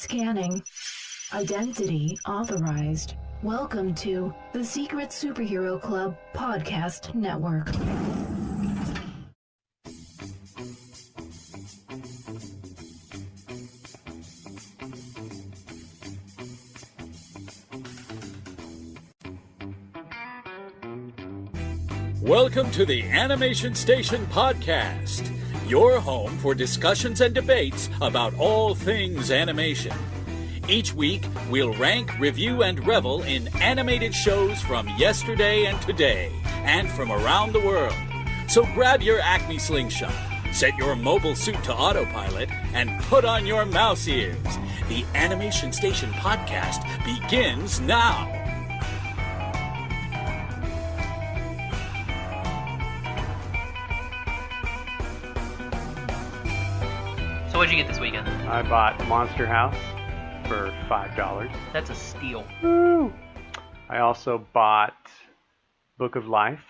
Scanning. Identity authorized. Welcome to the Secret Superhero Club Podcast Network. Welcome to the Animation Station Podcast, your home for discussions and debates about all things animation. Each week, we'll rank, review, and revel in animated shows from yesterday and today, and from around the world. So grab your Acme slingshot, set your mobile suit to autopilot, and put on your mouse ears. The Animation Station Podcast begins now. So what'd you get this weekend? I bought Monster House for $5. That's a steal. Woo! I also bought Book of Life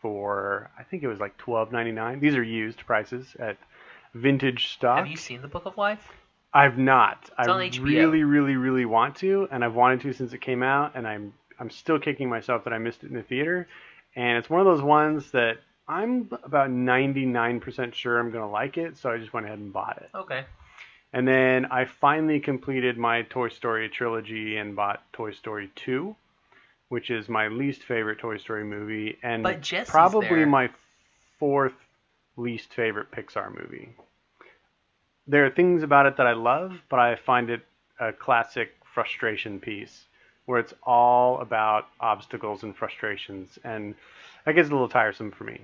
for, I think it was like $12.99. These are used prices at Vintage Stock. Have you seen the Book of Life? I've not. It's I on HBO. really want to, and I've wanted to since it came out, and I'm still kicking myself that I missed it in the theater. And it's one of those ones that I'm about 99% sure I'm going to like it, so I just went ahead and bought it. Okay. And then I finally completed my Toy Story trilogy and bought Toy Story 2, which is my least favorite Toy Story movie, and But Jessie's probably there. my fourth least favorite Pixar movie. There are things about it that I love, but I find it a classic frustration piece, where it's all about obstacles and frustrations, and that gets a little tiresome for me.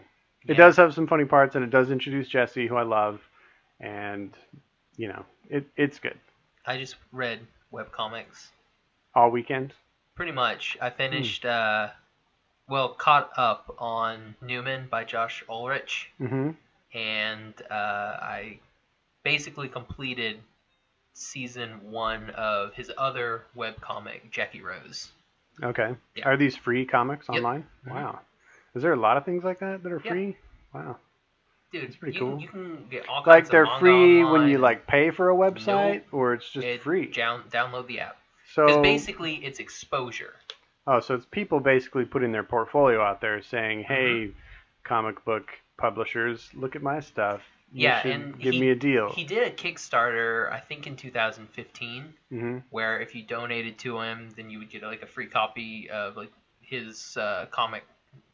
It does have some funny parts, and it does introduce Jessie, who I love, and, you know, it's good. I just read webcomics. All weekend? Pretty much. I finished, caught up on Newman by Josh Ulrich, Mm-hmm. and I basically completed season 1 of his other webcomic, Jackie Rose. Okay. Yeah. Are these free comics Yep. online? Mhm. Wow. Is there a lot of things like that are Yep. free? Wow. Dude, That's pretty you, cool. you can get all kinds Like of they're manga free when online you and like pay for a website, Nope. or it's just free? Download the app. Because So basically, it's exposure. so it's people basically putting their portfolio out there saying, "Hey, comic book publishers, look at my stuff. You Yeah, should and give me a deal." He did a Kickstarter, I think in 2015, Mm-hmm. where if you donated to him, then you would get like a free copy of like his comic,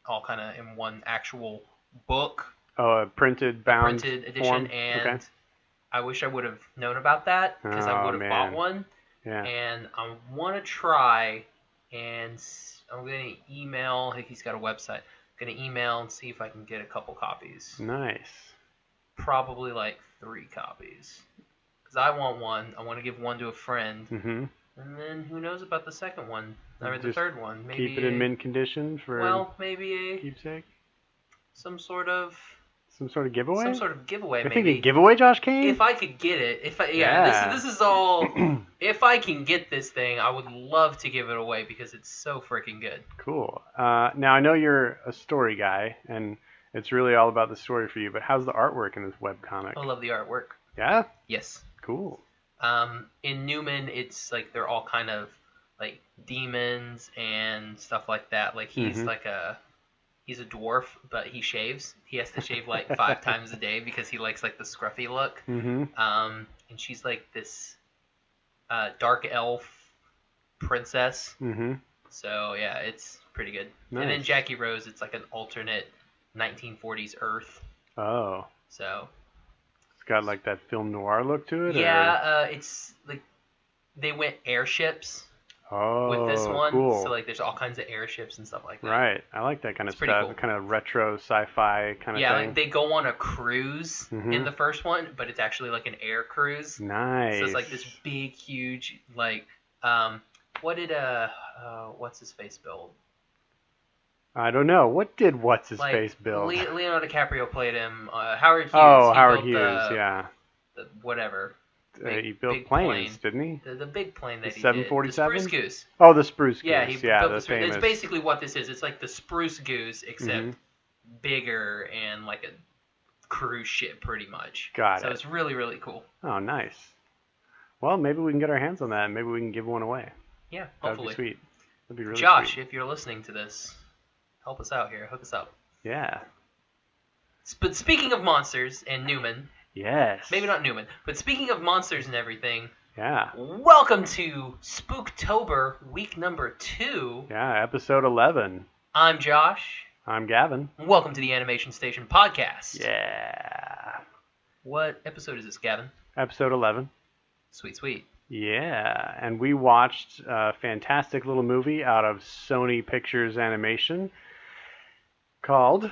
all kind of in one actual book, Oh, a printed bound printed edition. form? And Okay. I wish I would have known about that because I Oh, would have man. bought one. Yeah. And I want to try, and I'm gonna email. He's got a website. I'm gonna email and see if I can get a couple copies. Nice. Probably like 3 copies. Because I want one. I want to give one to a friend. Mm-hmm. And then who knows about the second one? Or the Just third one. Maybe Keep it in mint condition for maybe keepsake. some sort of giveaway? some sort of giveaway. You're Maybe thinking giveaway, Josh Kane? if I could get it. Yeah. This is all. If I can get this thing, I would love to give it away because it's so freaking good. Cool. Now, I know you're a story guy, and it's really all about the story for you, but how's the artwork in this webcomic? I love the artwork. Yeah? Yes. Cool. In Newman, it's like they're all kind of like demons and stuff like that. Like he's he's a dwarf, but he shaves. He has to shave like 5 times a day because he likes like the scruffy look. Mm-hmm. And she's like this dark elf princess. Mm-hmm. So yeah, it's pretty good. And then Nice. Jackie Rose, it's like an alternate 1940s Earth. Oh. So It's got like that film noir look to it? yeah, it's like they went airships Or... Oh, with this one. cool. So like there's all kinds of airships and stuff like that. Right. I like that kind of It's pretty stuff. cool. Kind of retro sci-fi kind of Yeah, thing. like they go on a cruise Mhm. in the first one, but it's actually like an air cruise. Nice. So it's like this big, huge, like, what did what's his face build? I don't know. What did Like What's-His-Face build? Leonardo DiCaprio played him. Howard Hughes. Oh, he Howard built Hughes, yeah. the whatever. He built big planes, plane. didn't he? The big plane that The he 747? did. The Spruce Goose. Oh, the Spruce Goose. Yeah, he yeah, built the the Spruce. famous. It's basically what this is. It's like the Spruce Goose, except Mhm. bigger and like a cruise ship, pretty much. Got so it. it's really, really cool. Oh, nice. Well, maybe we can get our hands on that, and maybe we can give one away. Yeah, That'd hopefully. be sweet. That'd be really Josh, sweet. if you're listening to this, help us out here. Hook us up. Yeah. But speaking of monsters and Newman, Yes. maybe not Newman, but speaking of monsters and everything, Yeah. welcome to Spooktober, week number 2. Yeah, episode 11. I'm Josh. I'm Gavin. Welcome to the Animation Station podcast. Yeah. What episode is this, Gavin? Episode 11. Sweet, sweet. Yeah, and we watched a fantastic little movie out of Sony Pictures Animation called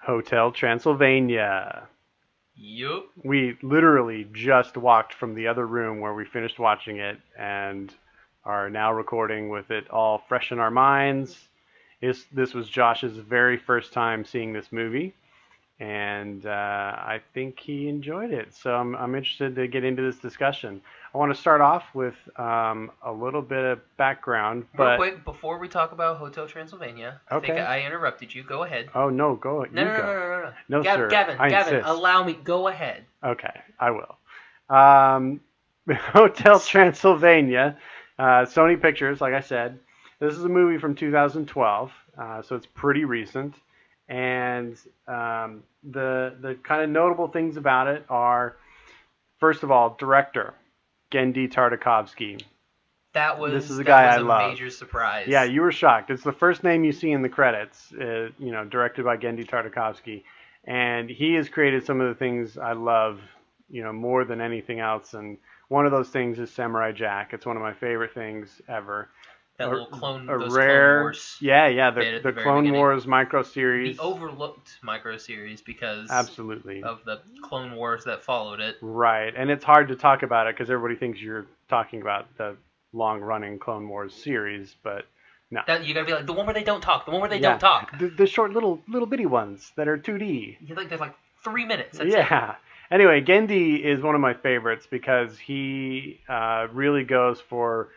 Hotel Transylvania. Yup. We literally just walked from the other room where we finished watching it and are now recording with it all fresh in our minds. This was Josh's very first time seeing this movie, and I think he enjoyed it. So I'm interested to get into this discussion. I want to start off with a little bit of background. Real quick, before we talk about Hotel Transylvania, I Okay. think I interrupted you. Go ahead. Oh, no, go. No. No, sir. Gavin, I insist. allow me. Go ahead. Okay, I will. Hotel Transylvania, Sony Pictures, like I said. This is a movie from 2012, so it's pretty recent. And the kind of notable things about it are, first of all, director, Genndy Tartakovsky. This is a guy I a love. major surprise. Yeah, you were shocked. It's the first name you see in the credits, directed by Genndy Tartakovsky. And he has created some of the things I love, more than anything else. And one of those things is Samurai Jack. It's one of my favorite things ever. That little Clone Clone Wars. Yeah, bit at the the very Clone beginning. Wars micro series. The overlooked micro series because Absolutely. of the Clone Wars that followed it. Right, and it's hard to talk about it because everybody thinks you're talking about the long-running Clone Wars series, but no. You gotta be like the one where they don't talk. The one where they don't talk. The short little bitty ones that are 2D. They're like 3 minutes. That's it. Yeah. Anyway, Genndy is one of my favorites because he really goes for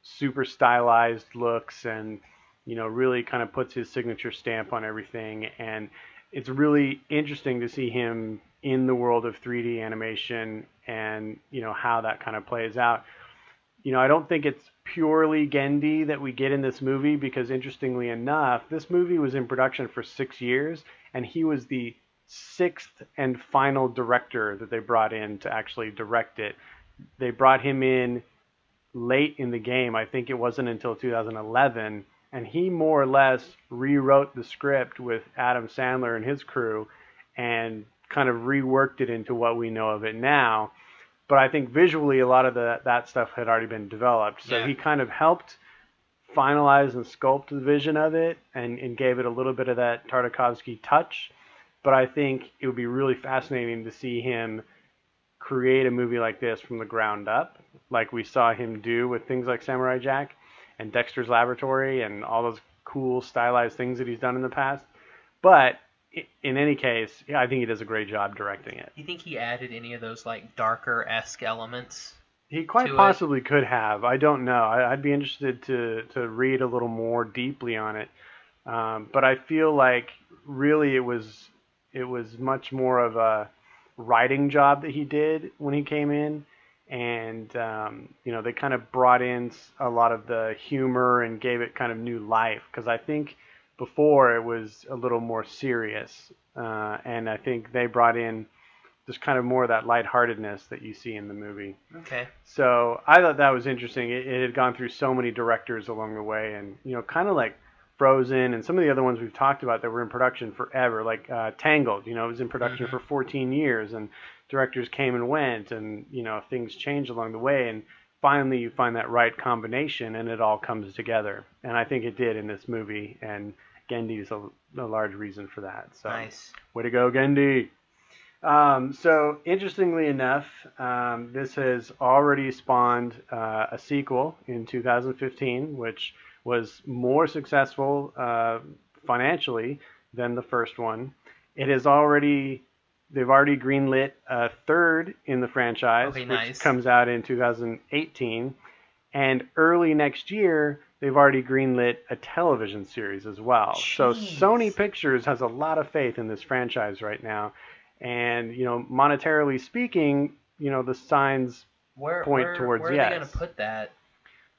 super stylized looks and really kind of puts his signature stamp on everything, and it's really interesting to see him in the world of 3D animation and how that kind of plays out. I don't think it's purely Genndy that we get in this movie because, interestingly enough, this movie was in production for 6 years, and he was the 6th and final director that they brought in to actually direct it. They brought him in late in the game. I think it wasn't until 2011, and he more or less rewrote the script with Adam Sandler and his crew and kind of reworked it into what we know of it now. But I think visually a lot of that stuff had already been developed. So he kind of helped finalize and sculpt the vision of it and gave it a little bit of that Tartakovsky touch. But I think it would be really fascinating to see him create a movie like this from the ground up, like we saw him do with things like Samurai Jack and Dexter's Laboratory and all those cool stylized things that he's done in the past. But in any case, I think he does a great job directing it. Do you think he added any of those like darker-esque elements? He quite possibly could have. I don't know. I'd be interested to read a little more deeply on it. But I feel like really it was much more of a writing job that he did when he came in, and they kind of brought in a lot of the humor and gave it kind of new life, because I think before it was a little more serious, and I think they brought in just kind of more of that lightheartedness that you see in the movie. Okay. So I thought that was interesting. It had gone through so many directors along the way, and kind of like Frozen and some of the other ones we've talked about that were in production forever, like Tangled. It was in production for 14 years, and directors came and went, and things changed along the way, and finally you find that right combination, and it all comes together. And I think it did in this movie, and Genndy is a large reason for that. So nice. Way to go, Genndy. So interestingly enough, this has already spawned a sequel in 2015, which was more successful financially than the first one. They've already greenlit a third in the franchise, which comes out in 2018. And early next year, they've already greenlit a television series as well. Jeez. So Sony Pictures has a lot of faith in this franchise right now. And, monetarily speaking, the signs point towards where are yes. they going to put that?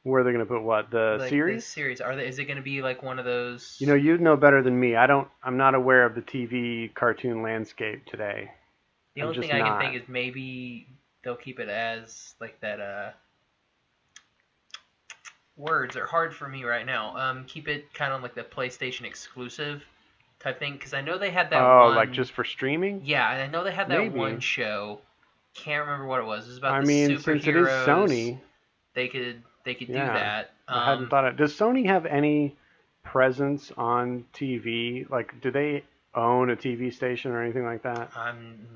Where are they going to put what? The series? The series. Is it going to be like one of those? You know better than me. I'm not aware of the TV cartoon landscape today. The only thing I can think is maybe they'll keep it as like that. Words are hard for me right now. Keep it kind of like the PlayStation exclusive type thing, because I know they had that one. Oh, like just for streaming? Yeah, and I know they had that one show. Can't remember what it was. It was about the superheroes. Since it is Sony, they could do that. I hadn't thought of. Does Sony have any presence on TV? Like, do they own a TV station or anything like that?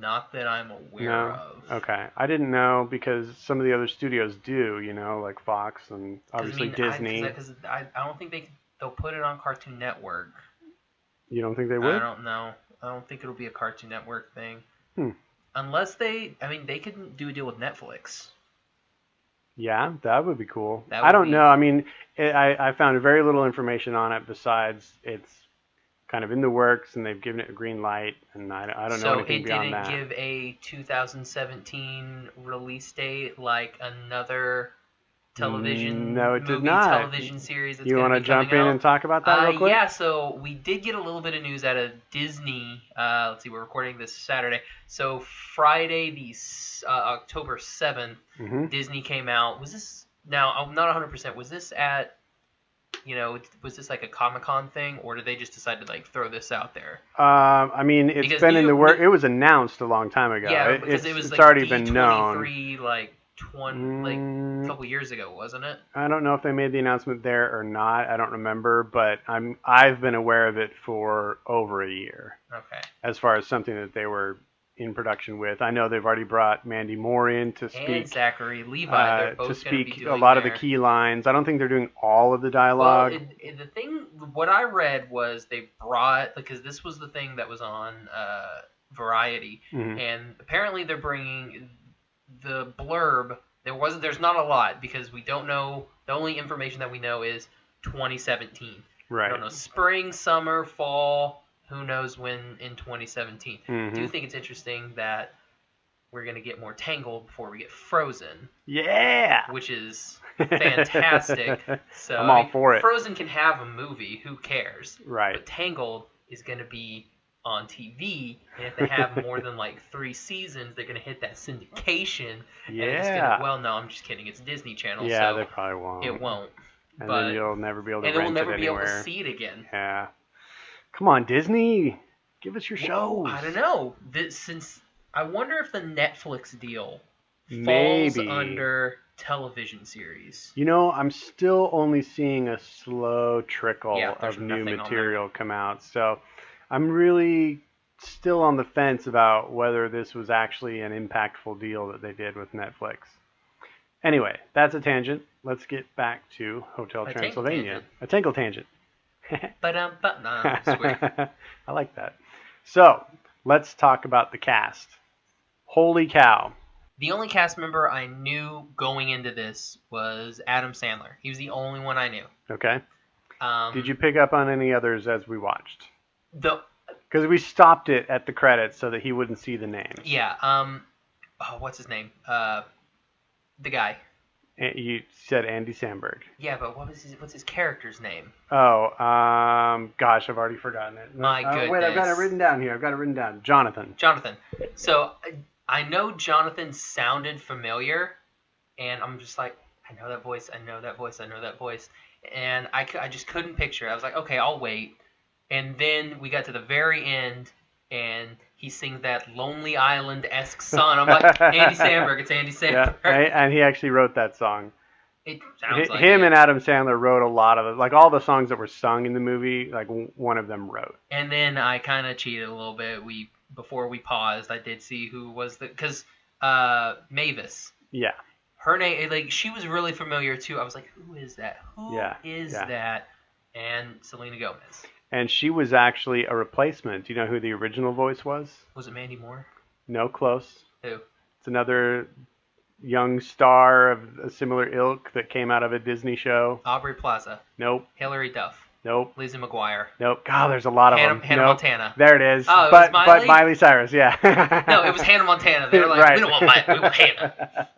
Not that I'm aware of. Okay, I didn't know because some of the other studios do. Like Fox and obviously Disney. Because I don't think they'll put it on Cartoon Network. You don't think they would? I don't know. I don't think it'll be a Cartoon Network thing. Unless they could do a deal with Netflix. Yeah, that would be cool. I don't know. I mean, I found very little information on it besides it's kind of in the works and they've given it a green light, and I don't know anything beyond that. So it didn't give a 2017 release date like another television television series that's you want to jump in and talk about that real quick? Yeah, so we did get a little bit of news out of Disney. Let's see, we're recording this Saturday. So Friday, October 7th, Disney came out. Was this, now I'm not 100%, was this at, was this like a Comic-Con thing, or did they just decide to like throw this out there? I mean, it's been in the work. It was announced a long time ago. Yeah, because it was it's like already been known. like a couple years ago, wasn't it? I don't know if they made the announcement there or not. I don't remember, but I've been aware of it for over a year. Okay. As far as something that they were in production with, I know they've already brought Mandy Moore in to speak. And Zachary Levi. They're both to speak be doing a lot of the key lines. I don't think they're doing all of the dialogue. Well, what I read was they brought, because this was the thing that was on Variety, and apparently they're bringing the blurb. There's not a lot because we don't know. The only information that we know is 2017. Right. I don't know, spring, summer, fall. Who knows when in 2017? I do think it's interesting that we're going to get more Tangled before we get Frozen. Yeah! Which is fantastic. So I'm all for it. Frozen can have a movie. Who cares? Right. But Tangled is going to be on TV, and if they have more than like 3 seasons, they're going to hit that syndication. Yeah. And well, no, I'm just kidding. It's Disney Channel. Yeah, so they probably won't. It won't. And then you'll never be able to rent it anywhere. And we'll never be able to see it again. Yeah. Come on, Disney. Give us your shows. I don't know. I wonder if the Netflix deal falls under television series. I'm still only seeing a slow trickle of new material come out. So I'm really still on the fence about whether this was actually an impactful deal that they did with Netflix. Anyway, that's a tangent. Let's get back to Hotel Transylvania. A Tangled tangent. No, swear. I like that. So, let's talk about the cast. Holy cow. The only cast member I knew going into this was Adam Sandler. He was the only one I knew. Okay. Did you pick up on any others as we watched? Because we stopped it at the credits so that he wouldn't see the names. Yeah. What's his name? The guy. You said Andy Samberg. Yeah, but what's his character's name? Oh, gosh, I've already forgotten it. My goodness. Wait, I've got it written down here. Jonathan. So I know Jonathan sounded familiar, and I'm just like, I know that voice. And I just couldn't picture it. I was like, okay, I'll wait. And then we got to the very end, and he sings that Lonely Island-esque song. I'm like, Andy Samberg, it's Andy Samberg. Yeah, and he actually wrote that song. It sounds like him and Adam Sandler wrote a lot of it. Like, all the songs that were sung in the movie, like, one of them wrote. And then I kind of cheated a little bit. Before we paused, I did see who was because Mavis. Yeah. Her name, like, she was really familiar, too. I was like, who is that? Who is that? And Selena Gomez. And she was actually a replacement. Do you know who the original voice was? Was it Mandy Moore? No, close. Who? It's another young star of a similar ilk that came out of a Disney show. Aubrey Plaza. Nope. Hilary Duff. Nope. Lizzie McGuire. Nope. God, there's a lot of them. Hannah Nope. Montana. There it is. Oh, it but was Miley? but Miley Cyrus, yeah. No, it was Hannah Montana. They were like, Right. we don't want Miley, we want Hannah.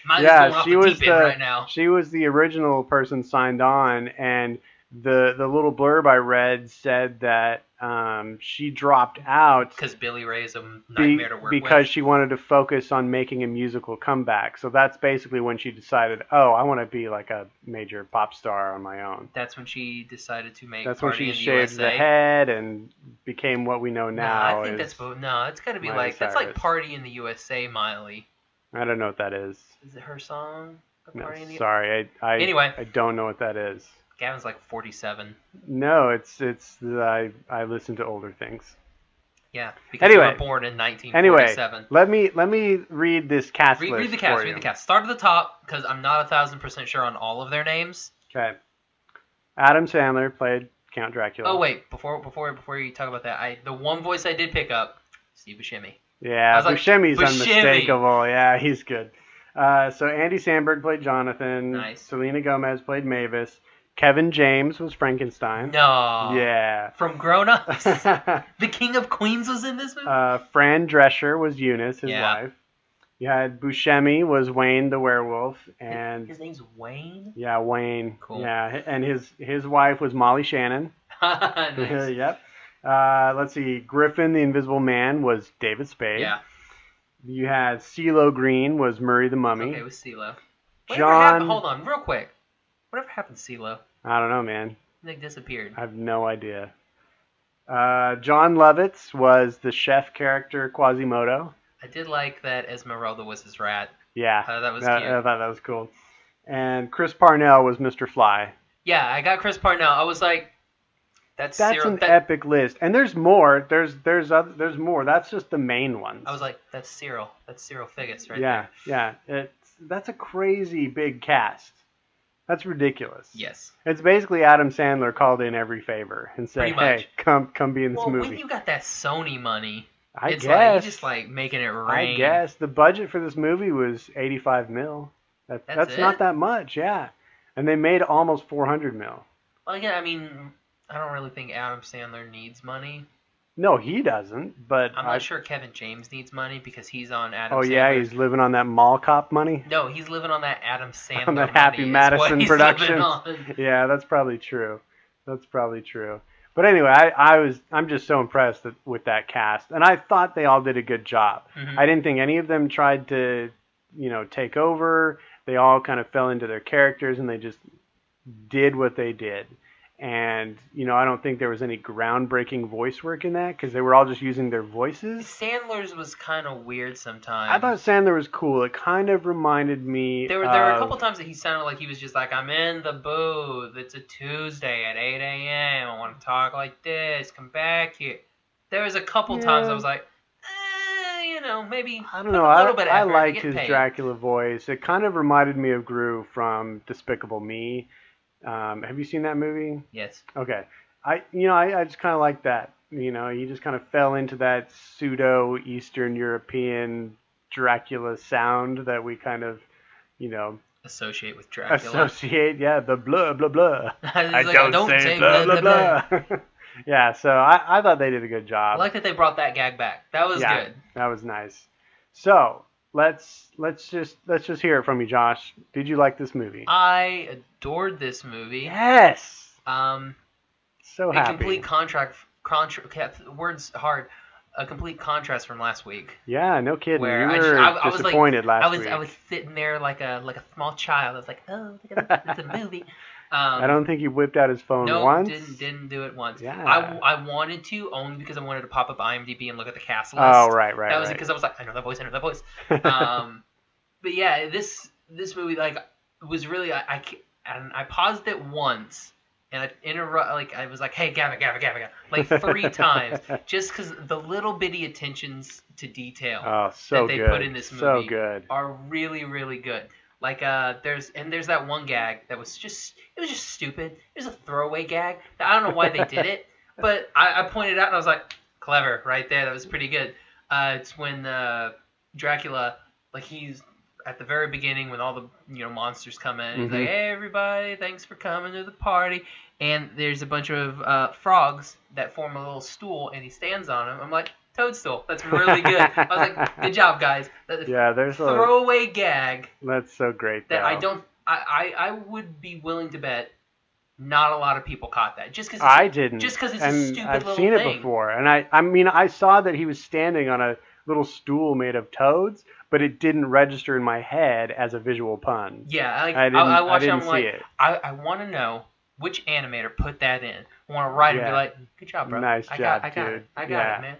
Miley's Yeah, going off she the was deep end right now. she was the original person signed on, and the little blurb I read said that she dropped out Because Billy Ray's a nightmare to work because with. she wanted to focus on making a musical comeback. So that's basically when she decided, oh, I want to be like a major pop star on my own. That's when she decided to make That's when Party she in the shaved USA. the head and became what we know now. No, I think it's got to be Miley like, that's like Cyrus. Party in the USA, Miley. I don't know what that is. Is it her song? No, Party in the sorry, Anyway. I don't know what that is. Gavin's like 47. No, it's I listen to older things. Yeah, because Anyway. you were born in 1947. Let me read this cast list. Read the cast. for Read you. the cast. Start at the top because I'm not 1,000% sure on all of their names. Okay. Adam Sandler played Count Dracula. Oh wait, before you talk about that, the one voice I did pick up, Steve Buscemi. Yeah, I was like, Buscemi's Buscemi. unmistakable. Yeah, he's good. So Andy Samberg played Jonathan. Nice. Selena Gomez played Mavis. Kevin James was Frankenstein. No. Yeah. From Grown Ups, the King of Queens was in this movie. Fran Drescher was Eunice, his Yeah. wife. You had Buscemi was Wayne the werewolf, and His name's Wayne. yeah, Wayne. Cool. Yeah, and his wife was Molly Shannon. Nice. Yep. Let's see. Griffin the Invisible Man was David Spade. Yeah. You had CeeLo Green was Murray the Mummy. Okay, with CeeLo. Hold on, real quick. Whatever happened to CeeLo? I don't know, man. Like disappeared. I have no idea. John Lovitz was the chef character Quasimodo. I did like that Esmeralda was his rat. Yeah, I thought that was cute. I thought that was cool. And Chris Parnell was Mr. Fly. Yeah, I got Chris Parnell. I was like, that's an epic list, and there's more. There's more. That's just the main ones. I was like, that's Cyril. That's Cyril Figgis right yeah, there. yeah. That's a crazy big cast. That's ridiculous. Yes. It's basically Adam Sandler called in every favor and said, Pretty much. "Hey, come be in this movie." When you got that Sony money, I it's guess. like you're just like making it rain. I guess the budget for this movie was 85 mil. That's not it? that much, yeah. And they made almost 400 mil. Well, yeah, I mean, I don't really think Adam Sandler needs money. No, he doesn't. But I'm not sure Kevin James needs money because he's on Adam. Oh Sandler. yeah, he's living on that mall cop money. No, he's living on that Adam Sandler On that money Happy is Madison what he's production. living on. Yeah, that's probably true. But anyway, I'm just so impressed with that cast, and I thought they all did a good job. Mm-hmm. I didn't think any of them tried to, take over. They all kind of fell into their characters, and they just did what they did. And I don't think there was any groundbreaking voice work in that because they were all just using their voices. Sandler's was kind of weird sometimes. I thought Sandler was cool. It kind of reminded me. There were a couple times that he sounded like he was just like, I'm in the booth. It's a Tuesday at 8 a.m. I want to talk like this. Come back here. There was a couple times I was like, maybe. I don't know. A little bit I effort to liked get his paid. Dracula voice. It kind of reminded me of Gru from Despicable Me. Have you seen that movie? Yes. Okay. I just kind of like that. He just kind of fell into that pseudo Eastern European Dracula sound that we kind of, Associate with Dracula. the blah blah blah. I don't say blah, blah, blah. Yeah, so I thought they did a good job. I like that they brought that gag back. That was good. That was nice. So let's just hear it from you, Josh. Did you like this movie? I adored this movie. Yes. So a happy. complete words hard. A complete contrast from last week. Yeah, no kidding. Where you were I was disappointed last week. I was sitting there like a small child. I was like, oh, look at this, it's a movie. I don't think he whipped out his phone once. No, didn't do it once. Yeah. I wanted to, only because I wanted to pop up IMDb and look at the cast list. Oh, right. That was because I was like, I know that voice. But yeah, this movie was really I paused it once and I was like, hey, Gavin, like 3 times, just because the little bitty attentions to detail that they put in this movie are really, really good. Like there's that one gag that was just stupid. It was a throwaway gag. I don't know why they did it, but I pointed out and I was like, clever right there. That was pretty good. It's when Dracula, like, he's at the very beginning when all the monsters come in. He's like, hey everybody, thanks for coming to the party. And there's a bunch of frogs that form a little stool, and he stands on them. I'm like, toadstool. That's really good. I was like, good job, guys. Yeah, there's a throwaway gag. That's so great. That though. I don't. I would be willing to bet not a lot of people caught that. Just because I didn't. Just because it's and a stupid I've little seen thing. it before, and I mean, I saw that he was standing on a little stool made of toads, but it didn't register in my head as a visual pun. Yeah, I watched didn't it. I'm see like, it. I want to know which animator put that in. I want to write and be like, good job, bro. Nice job, I got dude. I got it, man.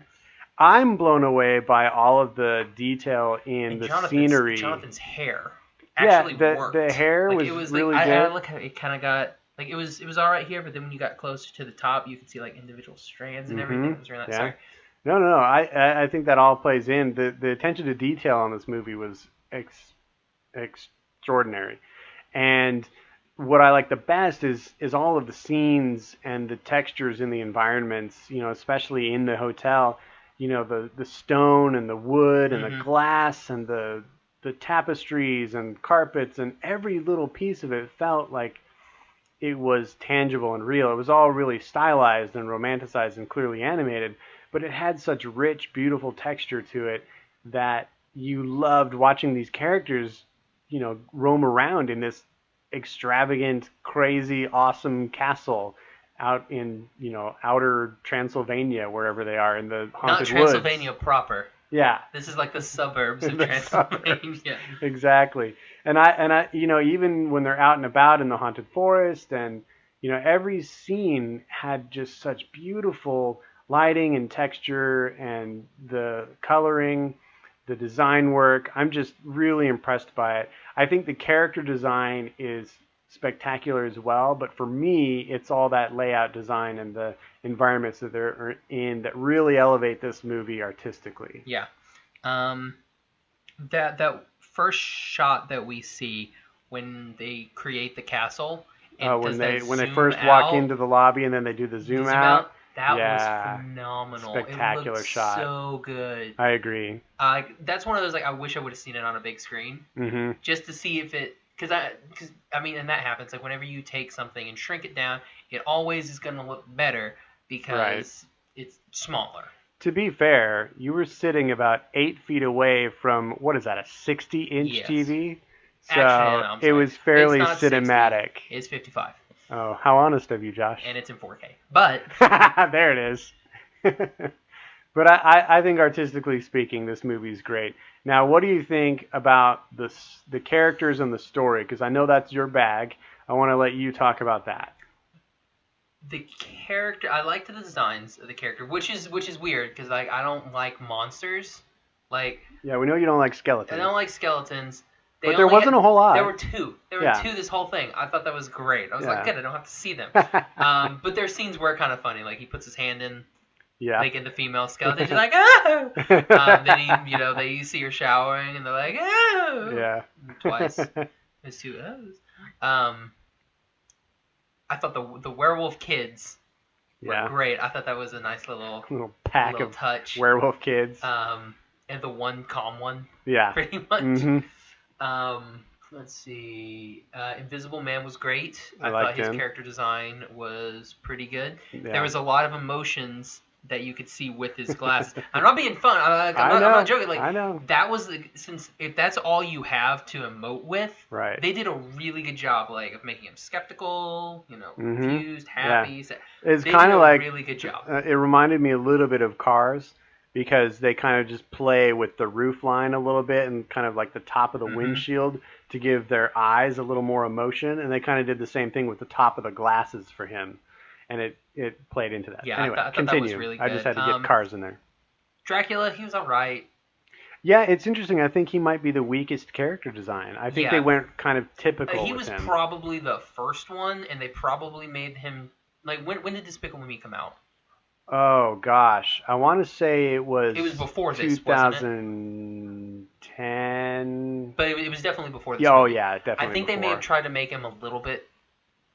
I'm blown away by all of the detail in And the scenery. Jonathan's hair actually worked. The hair like, was it was really like, good. I look how it kind of got like it was all right here, but then when you got closer to the top, you could see like individual strands and everything. It was really nice. Sorry. No. I think that all plays in. The attention to detail on this movie was extraordinary, and what I like the best is all of the scenes and the textures in the environments. You know, especially in the hotel. You know, the stone and the wood and the glass and the tapestries and carpets and every little piece of it felt like it was tangible and real. It was all really stylized and romanticized and clearly animated, but it had such rich, beautiful texture to it that you loved watching these characters, you know, roam around in this extravagant, crazy, awesome castle out in, you know, outer Transylvania, wherever they are in the haunted woods. Not Transylvania proper. Yeah. This is like the suburbs of Transylvania. Exactly. And I, you know, even when they're out and about in the haunted forest, and you know, every scene had just such beautiful lighting and texture, and the coloring, the design work. I'm just really impressed by it. I think the character design is spectacular as well, but for me, it's all that layout design and the environments that they're in that really elevate this movie artistically. Yeah. That first shot that we see when they create the castle, and when they zoom first out, walk into the lobby and then they do the zoom out. That was phenomenal. Spectacular it looked shot. So good. I agree. That's one of those, like, I wish I would have seen it on a big screen, just to see if it. Because I mean, and that happens. Like, whenever you take something and shrink it down, it always is going to look better because it's smaller. To be fair, you were sitting about 8 feet away from, what is that, a 60-inch TV? So actually, it was fairly it's not cinematic. 60, it's 55. Oh, how honest of you, Josh. And it's in 4K. But there it is. But I think artistically speaking, this movie's great. Now, what do you think about the characters and the story? Because I know that's your bag. I want to let you talk about that. The character, I like the designs of the character, which is weird because I don't like monsters. Like, yeah, we know you don't like skeletons. I don't like skeletons. But there wasn't a whole lot. There were two. There were two this whole thing. I thought that was great. I was like, good, I don't have to see them. But their scenes were kind of funny. Like, he puts his hand in. Yeah. Like, in the female skeleton, she's like, oh! Then they see her showering, and they're like, oh! Yeah. Twice. There's two O's. I thought the werewolf kids were great. I thought that was a nice little pack of touch. Werewolf kids. And the one calm one. Yeah. Pretty much. Mm-hmm. Let's see. Invisible Man was great. I thought his him. Character design was pretty good. Yeah. There was a lot of emotions that you could see with his glasses. I'm not being fun. I'm not joking. Like, I know. That was since if that's all you have to emote with, right. They did a really good job, like, of making him skeptical, confused, happy. Yeah. It's kind of like a really good job. It reminded me a little bit of Cars because they kind of just play with the roof line a little bit and kind of like the top of the windshield to give their eyes a little more emotion, and they kind of did the same thing with the top of the glasses for him. And it played into that. Yeah, anyway, I thought continue. That was really good. I just had to get Cars in there. Dracula, he was all right. Yeah, it's interesting. I think he might be the weakest character design. I think they went kind of typical He with was him. probably the first one, and they probably made him... Like, when did Despicable Me come out? Oh, gosh. I want to say it was... It was before this, 2010... But it was definitely before this. Yeah, oh, yeah, definitely I think before. they may have tried to make him a little bit...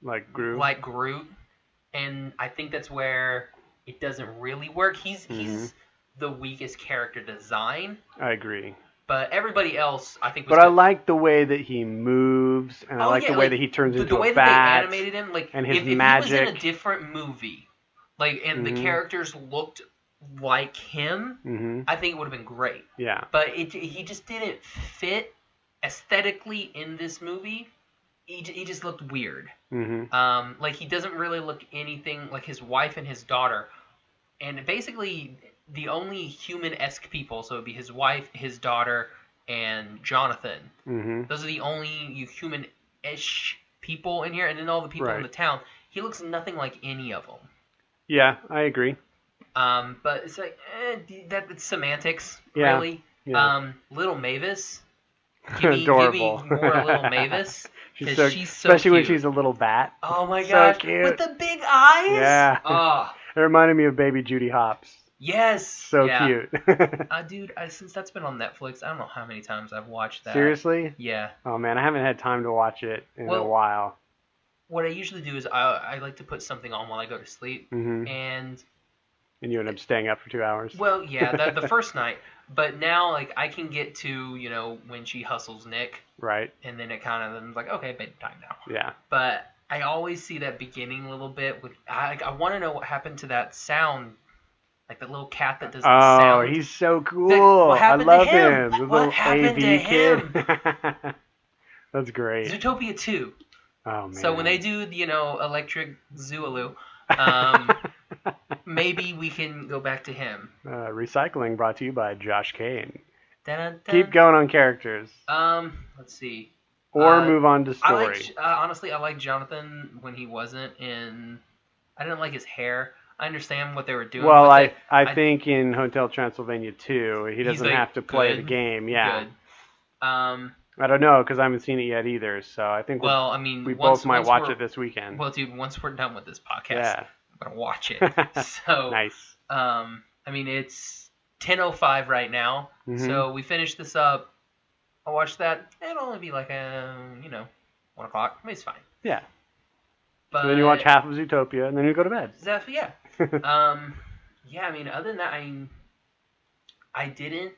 Like Groot? Like Groot. And I think that's where it doesn't really work. He's the weakest character design. I agree. But everybody else, I think, was But I good. like the way that he moves, and I like the way that he turns into a bat. The way that they animated him, like, and his if magic. he was in a different movie, like, and the characters looked like him, I think it would have been great. Yeah. But he just didn't fit aesthetically in this movie. He just looked weird. Like, he doesn't really look anything like his wife and his daughter. And basically, the only human-esque people, so it would be his wife, his daughter, and Jonathan. Those are the only human-ish people in here. And then all the people in the town. He looks nothing like any of them. Yeah, I agree. But it's like, it's semantics, really. Yeah. Little Mavis. Adorable. Give me more Little Mavis. She's so especially cute. when she's a little bat. Oh my gosh. So cute. With the big eyes? Yeah. Oh. It reminded me of Baby Judy Hopps. Yes. So cute. Dude, since that's been on Netflix, I don't know how many times I've watched that. Seriously? Yeah. Oh man, I haven't had time to watch it in a while. What I usually do is I like to put something on while I go to sleep, and you end up staying up for 2 hours. Well, yeah, the first night, but now like I can get to when she hustles Nick, right, and then it kind of like okay, bedtime now. Yeah. But I always see that beginning a little bit with I want to know what happened to that sound. Like the little cat that does the sound. Oh, he's so cool. I love him. The what little happened AV to kid. him? That's great. Zootopia 2. Oh, man. So when they do, Electric Zooaloo, maybe we can go back to him. Recycling brought to you by Josh Kane. Dun-dun-dun. Keep going on characters. Let's see. Or move on to story. Honestly, I like Jonathan when he wasn't in... I didn't like his hair. I understand what they were doing. Well, I think in Hotel Transylvania 2, he doesn't have to play the game. Yeah. Good. I don't know, because I haven't seen it yet either. So I think we both might watch it this weekend. Well, dude, once we're done with this podcast, I'm going to watch it. So nice. It's 10:05 right now. So we finish this up. I'll watch that. It'll only be like 1 o'clock. I mean, it's fine. Yeah. But so then you watch half of Zootopia, and then you go to bed. Exactly, yeah. Other than that, I didn't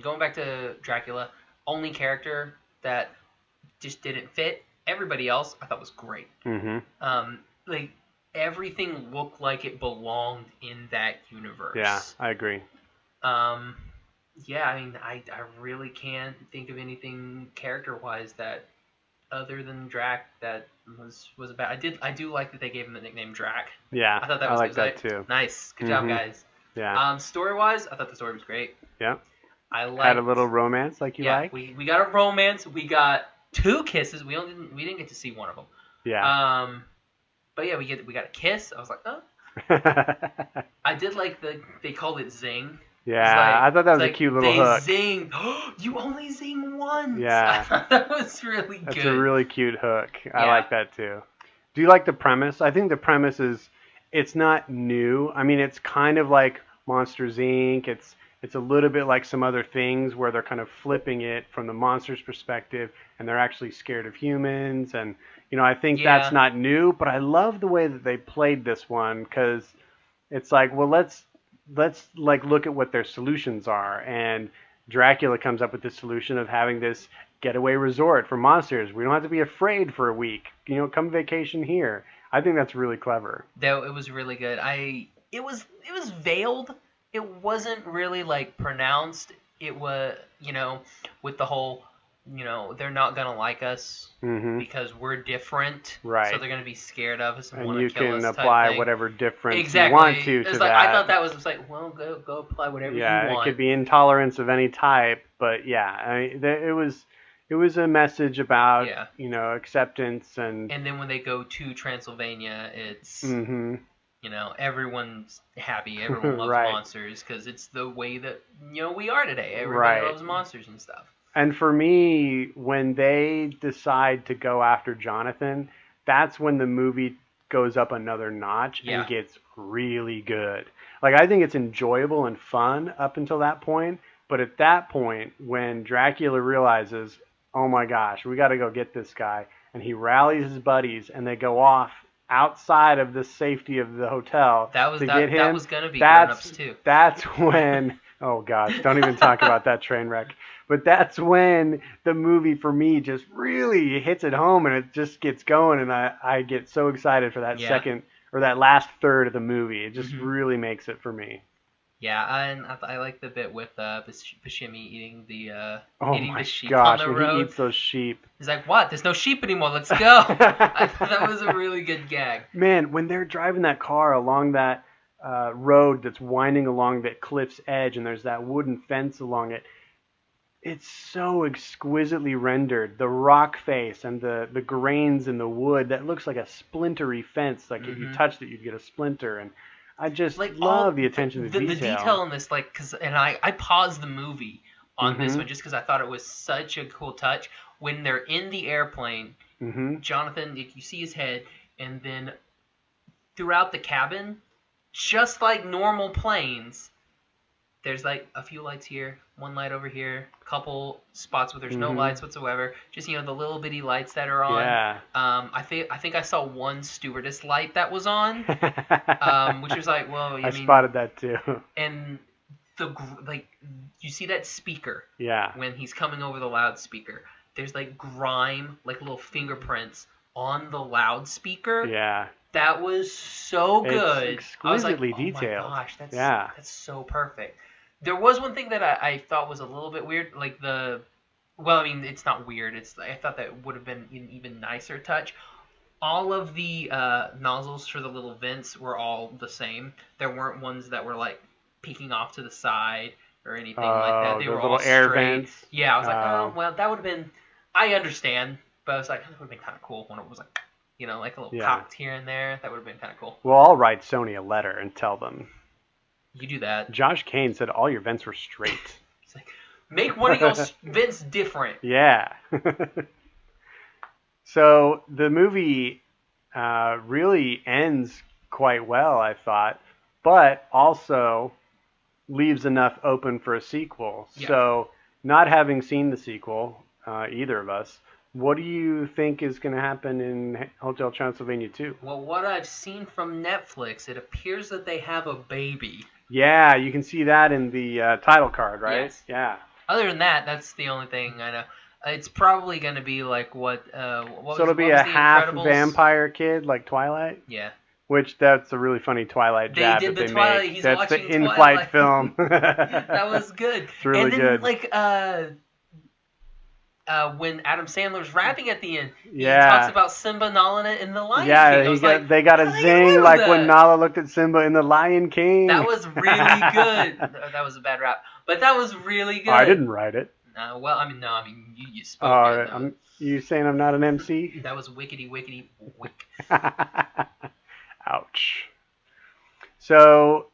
going back to Dracula, only character that just didn't fit. Everybody else I thought was great. Everything looked like it belonged in that universe. Yeah, I agree. I really can't think of anything character-wise that other than Drac that was bad. I do like that they gave him the nickname Drac. Yeah, I thought that was like that too. Nice, good job, guys. Yeah. Story-wise, I thought the story was great. Yeah. Had a little romance like you like. We got a romance. We got 2 kisses. We didn't get to see one of them. Yeah. But yeah, we got a kiss. I was like, oh. I did like they called it zing. Yeah, I thought that was a cute little hook. They zing. You only zing once. Yeah. I thought that was really good. That's a really cute hook. I like that too. Do you like the premise? I think the premise it's not new. I mean, it's kind of like Monsters, Inc. It's a little bit like some other things where they're kind of flipping it from the monster's perspective and they're actually scared of humans. And, I think that's not new, but I love the way that they played this one because it's like, well, let's look at what their solutions are. And Dracula comes up with the solution of having this getaway resort for monsters. We don't have to be afraid for a week. Come vacation here. I think that's really clever. It was really good. It was veiled. It wasn't really pronounced. It was, with the whole, they're not going to like us because we're different. Right. So they're going to be scared of us and want you to kill us. can apply whatever difference you want to that. I thought that was just well, go apply whatever you want. Yeah, it could be intolerance of any type, but it was a message about, acceptance and then when they go to Transylvania, it's everyone's happy. Everyone loves monsters because it's the way that we are today. Everybody loves monsters and stuff. And for me, when they decide to go after Jonathan, that's when the movie goes up another notch and gets really good. I think it's enjoyable and fun up until that point. But at that point, when Dracula realizes, oh my gosh, we got to go get this guy, and he rallies his buddies, and they go off outside of the safety of the hotel that was to get him. That was going to be grown-ups too. That's when Oh gosh, don't even talk about that train wreck. But that's when the movie for me just really hits it home and it just gets going, and I get so excited for that second or that last third of the movie. It just really makes it for me. Yeah, and I like the bit with Buscemi eating the sheep gosh, on the when road. he eats those sheep. He's like, "What? There's no sheep anymore. Let's go." I thought that was a really good gag. Man, when they're driving that car along that road that's winding along that cliff's edge, and there's that wooden fence along it, it's so exquisitely rendered. The rock face and the grains in the wood that looks like a splintery fence. Like if you touched it, you'd get a splinter. And I just love the attention to detail. The detail in this, I paused the movie on this one just because I thought it was such a cool touch. When they're in the airplane, Jonathan, you see his head, and then throughout the cabin, just like normal planes, there's like a few lights here, one light over here, a couple spots where there's no lights whatsoever. Just the little bitty lights that are on. Yeah. I think I saw one stewardess light that was on, which was like, well, I spotted that too. And you see that speaker. Yeah. When he's coming over the loudspeaker, there's like grime, like little fingerprints on the loudspeaker. Yeah. That was so good. It's exquisitely detailed. Oh my gosh, that's so perfect. There was one thing that I thought was a little bit weird, like it's not weird. I thought that would have been an even nicer touch. All of the nozzles for the little vents were all the same. There weren't ones that were like peeking off to the side or anything like that. They were all straight. Air vents. Yeah, I was like, oh well, that would have been. I understand, but I was like, that would have been kind of cool when it was like, like a little cocked here and there. That would have been kind of cool. Well, I'll write Sony a letter and tell them. You do that. Josh Kane said all your vents were straight. He's like, make one of your vents different. Yeah. So the movie really ends quite well, I thought, but also leaves enough open for a sequel. Yeah. So not having seen the sequel, either of us, what do you think is going to happen in Hotel Transylvania 2? Well, what I've seen from Netflix, it appears that they have a baby. Yeah, you can see that in the title card, right? Yes. Yeah. Other than that, that's the only thing I know. It's probably going to be like so it'll be a half vampire kid like Twilight? Yeah. Which, that's a really funny Twilight jab that they make. He's that's the in-flight Twilight film. That was good. It's really good. When Adam Sandler's rapping at the end, he talks about Simba, Nala, and the Lion King. Yeah, they got a zing like when Nala looked at Simba in the Lion King. That was really good. That was a bad rap, but that was really good. I didn't write it. You spoke it. You saying I'm not an MC? That was wickety wick. Ouch. So,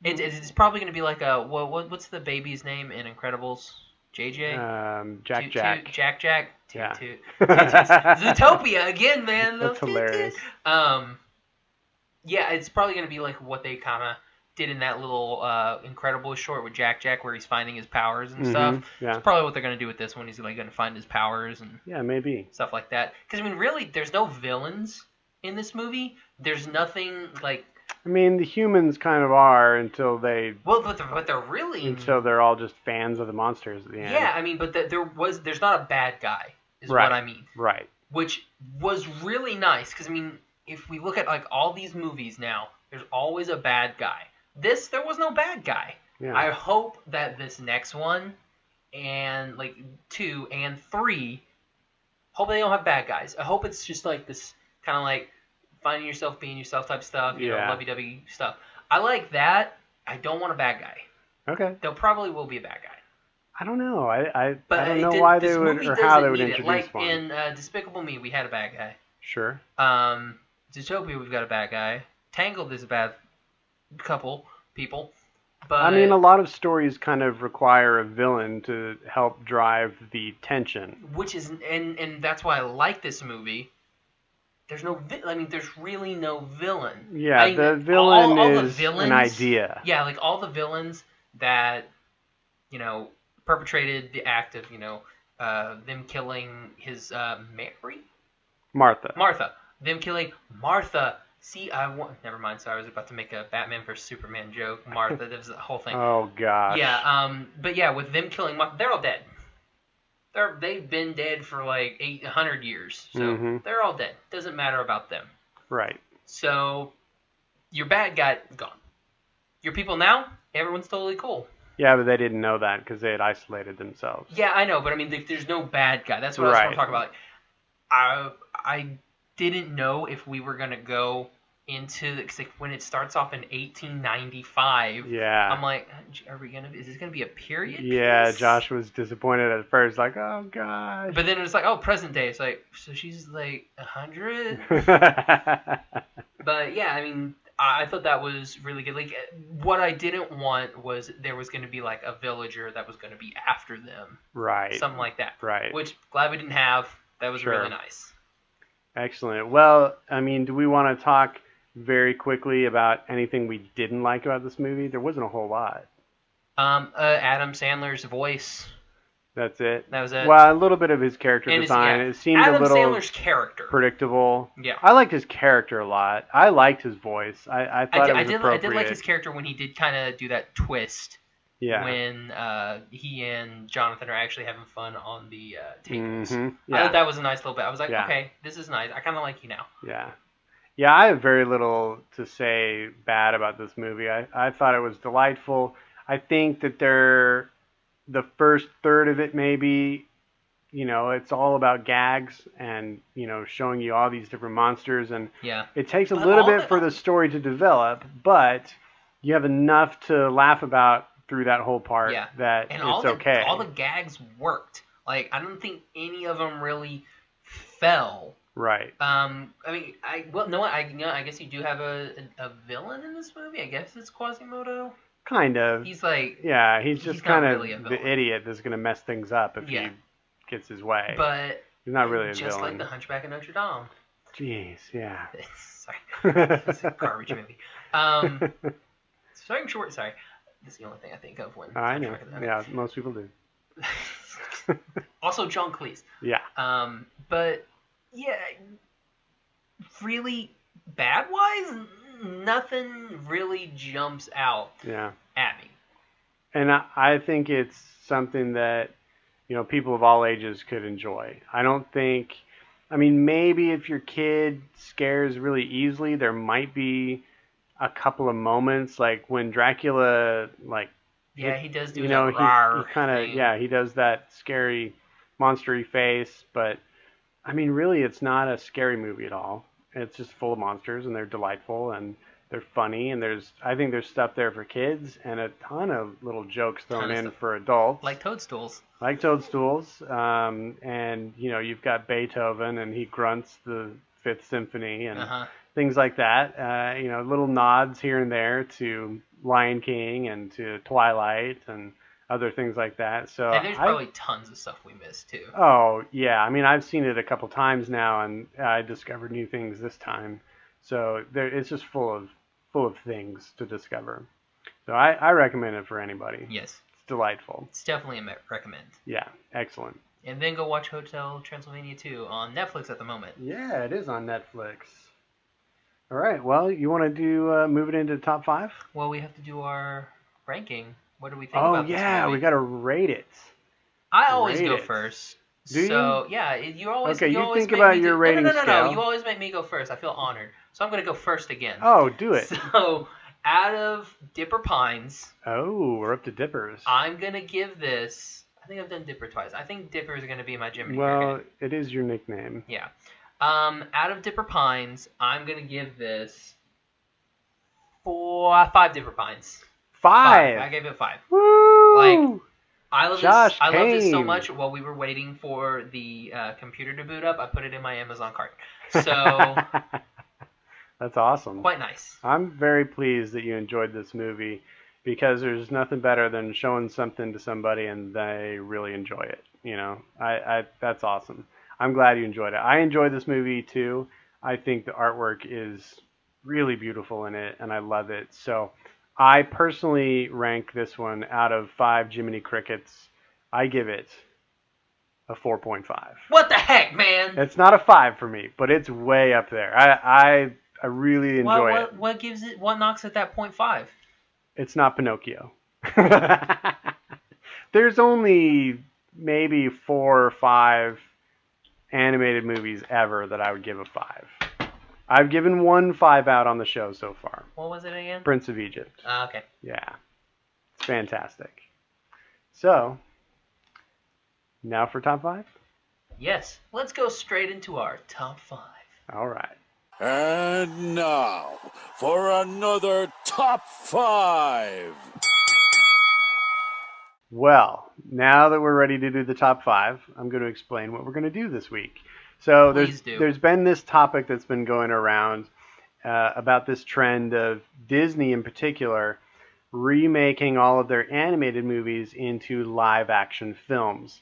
It's probably going to be like what's the baby's name in Incredibles? JJ? Jack. Jack. Yeah. Zootopia again, man. That's hilarious. Yeah, it's probably going to be like what they kind of did in that little Incredibles short with Jack, where he's finding his powers and stuff. Yeah. It's probably what they're going to do with this one. He's like going to find his powers and maybe stuff like that. Because really, there's no villains in this movie. There's nothing like. The humans kind of are until they. Well, but they're really. Until they're all just fans of the monsters at the end. Yeah, but there's not a bad guy, is right. what I mean. Right. Which was really nice, because if we look at like all these movies now, there's always a bad guy. There was no bad guy. Yeah. I hope that this next one, and like 2 and 3, hope they don't have bad guys. I hope it's just like this kind of like finding yourself, being yourself type stuff, you know, lovey-dovey stuff. I like that. I don't want a bad guy. Okay. There probably will be a bad guy. I don't know. I don't know why they would or how they would introduce one. Like in Despicable Me, we had a bad guy. Sure. Zootopia, we've got a bad guy. Tangled is a bad couple people. But a lot of stories kind of require a villain to help drive the tension. Which is, and that's why I like this movie. There's there's really no villain. Yeah, the villain is an idea. Yeah, like all the villains that, perpetrated the act of, them killing his Martha. Them killing Martha See, never mind. Sorry, I was about to make a Batman vs Superman joke. Martha, that was the whole thing. Oh gosh. Yeah. But yeah, with them killing Martha, they're all dead. They've been dead for like 800 years, so they're all dead. Doesn't matter about them. Right. So your bad guy gone. Your people now, everyone's totally cool. Yeah, but they didn't know that because they had isolated themselves. Yeah, I know, but I mean, there's no bad guy. That's what I was talking about. Like, I didn't know if we were gonna go into like when it starts off in 1895. Yeah. I'm like, is this gonna be a period Yeah, piece? Josh was disappointed at first, like, oh gosh. But then it was like, oh, present day. It's like, so she's like 100. But yeah, I mean, I thought that was really good. Like, what I didn't want was there was going to be like a villager that was going to be after them. Right. Something like that. Right. Which glad we didn't have. That was really nice. Excellent. Well, I mean, do we want to talk very quickly about anything we didn't like about this movie? There wasn't a whole lot. Adam Sandler's voice. That's it. That was it. Well, a little bit of his character design. It seemed Adam a little Sandler's character. Predictable. Yeah. I liked his character a lot. I liked his voice. I thought it was appropriate. I did like his character when he did kind of do that twist. Yeah. When he and Jonathan are actually having fun on the tables. Yeah. I thought that was a nice little bit. I was like, okay, this is nice. I kind of like you now. Yeah. Yeah, I have very little to say bad about this movie. I thought it was delightful. I think that the first third of it maybe, it's all about gags and, showing you all these different monsters. And it takes a little bit for the story to develop, but you have enough to laugh about through that whole part that it's okay. All the gags worked. Like, I don't think any of them really fell. Right. I mean, I guess you do have a villain in this movie. I guess it's Quasimodo. Kind of. He's like... Yeah, he's just kind of really the idiot that's going to mess things up if he gets his way. But he's not really a just villain. like the Hunchback of Notre Dame. Jeez, yeah. Sorry. It's a garbage movie. Sorry. That's the only thing I think of when... I know. Yeah, most people do. Also, John Cleese. Yeah. But, yeah, really bad-wise... Nothing really jumps out at me. And I think it's something that, people of all ages could enjoy. I don't think, maybe if your kid scares really easily, there might be a couple of moments, like when Dracula, he does do he kind of, he does that scary, monstery face, but, really it's not a scary movie at all. It's just full of monsters, and they're delightful, and they're funny, and I think there's stuff there for kids, and a ton of little jokes thrown in for adults. Like Toadstools. And, you've got Beethoven, and he grunts the Fifth Symphony, and things like that. Little nods here and there to Lion King and to Twilight, and other things like that. So and there's probably tons of stuff we missed too. Oh yeah, I've seen it a couple times now, and I discovered new things this time. So it's just full of things to discover. So I recommend it for anybody. Yes, it's delightful. It's definitely a recommend. Yeah, excellent. And then go watch Hotel Transylvania 2 on Netflix at the moment. Yeah, it is on Netflix. All right. Well, you want to do move it into the top 5? Well, we have to do our ranking. What do we think about this movie? Oh, yeah, we got to rate it. I always go first. Do you? So, yeah, you always... Okay, you always think about your rating No, scale. you always make me go first. I feel honored. So I'm going to go first again. Oh, do it. So, out of Dipper Pines... Oh, we're up to Dippers. I'm going to give this... I think I've done Dipper twice. I think Dipper is going to be my Jiminy Well, Cricket. it is your nickname. Yeah. Out of Dipper Pines, I'm going to give this 5 Dipper Pines. 5. I gave it 5. Woo! I love this so much. While we were waiting for the computer to boot up, I put it in my Amazon cart. So that's awesome. Quite nice. I'm very pleased that you enjoyed this movie, because there's nothing better than showing something to somebody and they really enjoy it. That's awesome. I'm glad you enjoyed it. I enjoyed this movie too. I think the artwork is really beautiful in it, and I love it. So I personally rank this one out of 5 Jiminy Crickets. I give it a 4.5. What the heck, man? It's not a 5 for me, but it's way up there. I I really enjoy it. What gives it? What knocks it that 0.5? It's not Pinocchio. There's only maybe 4 or 5 animated movies ever that I would give a 5. I've given 1 5 out on the show so far. What was it again? Prince of Egypt. Okay. Yeah. It's fantastic. So, now for top 5? Yes. Let's go straight into our top 5. All right. And now for another top 5. Well, now that we're ready to do the top 5, I'm going to explain what we're going to do this week. So there's been this topic that's been going around about this trend of Disney in particular remaking all of their animated movies into live action films.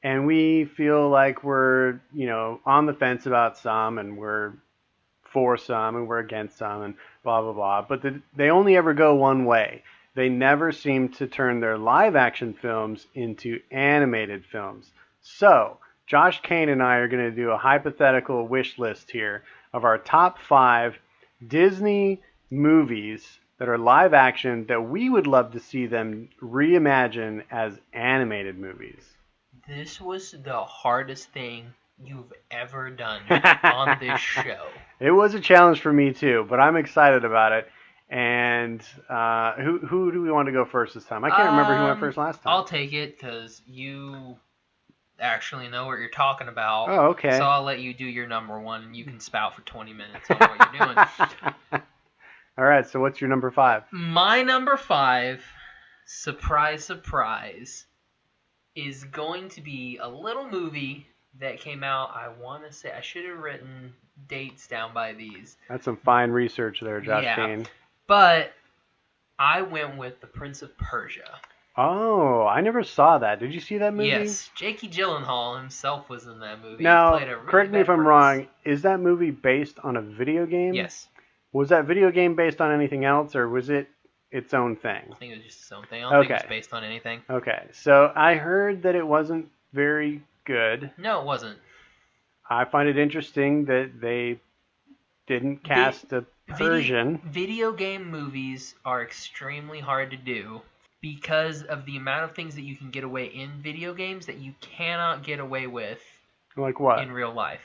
And we feel like we're, on the fence about some, and we're for some, and we're against some, and blah, blah, blah. But they only ever go one way. They never seem to turn their live action films into animated films. So, Josh Kane and I are going to do a hypothetical wish list here of our top 5 Disney movies that are live action that we would love to see them reimagine as animated movies. This was the hardest thing you've ever done on this show. It was a challenge for me too, but I'm excited about it. And who do we want to go first this time? I can't remember who went first last time. I'll take it because you actually know what you're talking about. Oh, okay. So I'll let you do your number 1, and you can spout for 20 minutes on what you're doing. All right, so what's your number 5? My number 5, surprise, surprise, is going to be a little movie that came out, I want to say, I should have written dates down by these. That's some fine research there, Josh Kane. But I went with The Prince of Persia. Oh, I never saw that. Did you see that movie? Yes, Jakey Gyllenhaal himself was in that movie. Now, he played a really correct me if I'm prince. wrong, is that movie based on a video game? Yes. Was that video game based on anything else, or was it its own thing? I think it was just its own thing. I don't think it was based on anything. Okay, so I heard that it wasn't very good. No, it wasn't. I find it interesting that they didn't cast a Persian. Video game movies are extremely hard to do because of the amount of things that you can get away in video games that you cannot get away with Like what? in real life.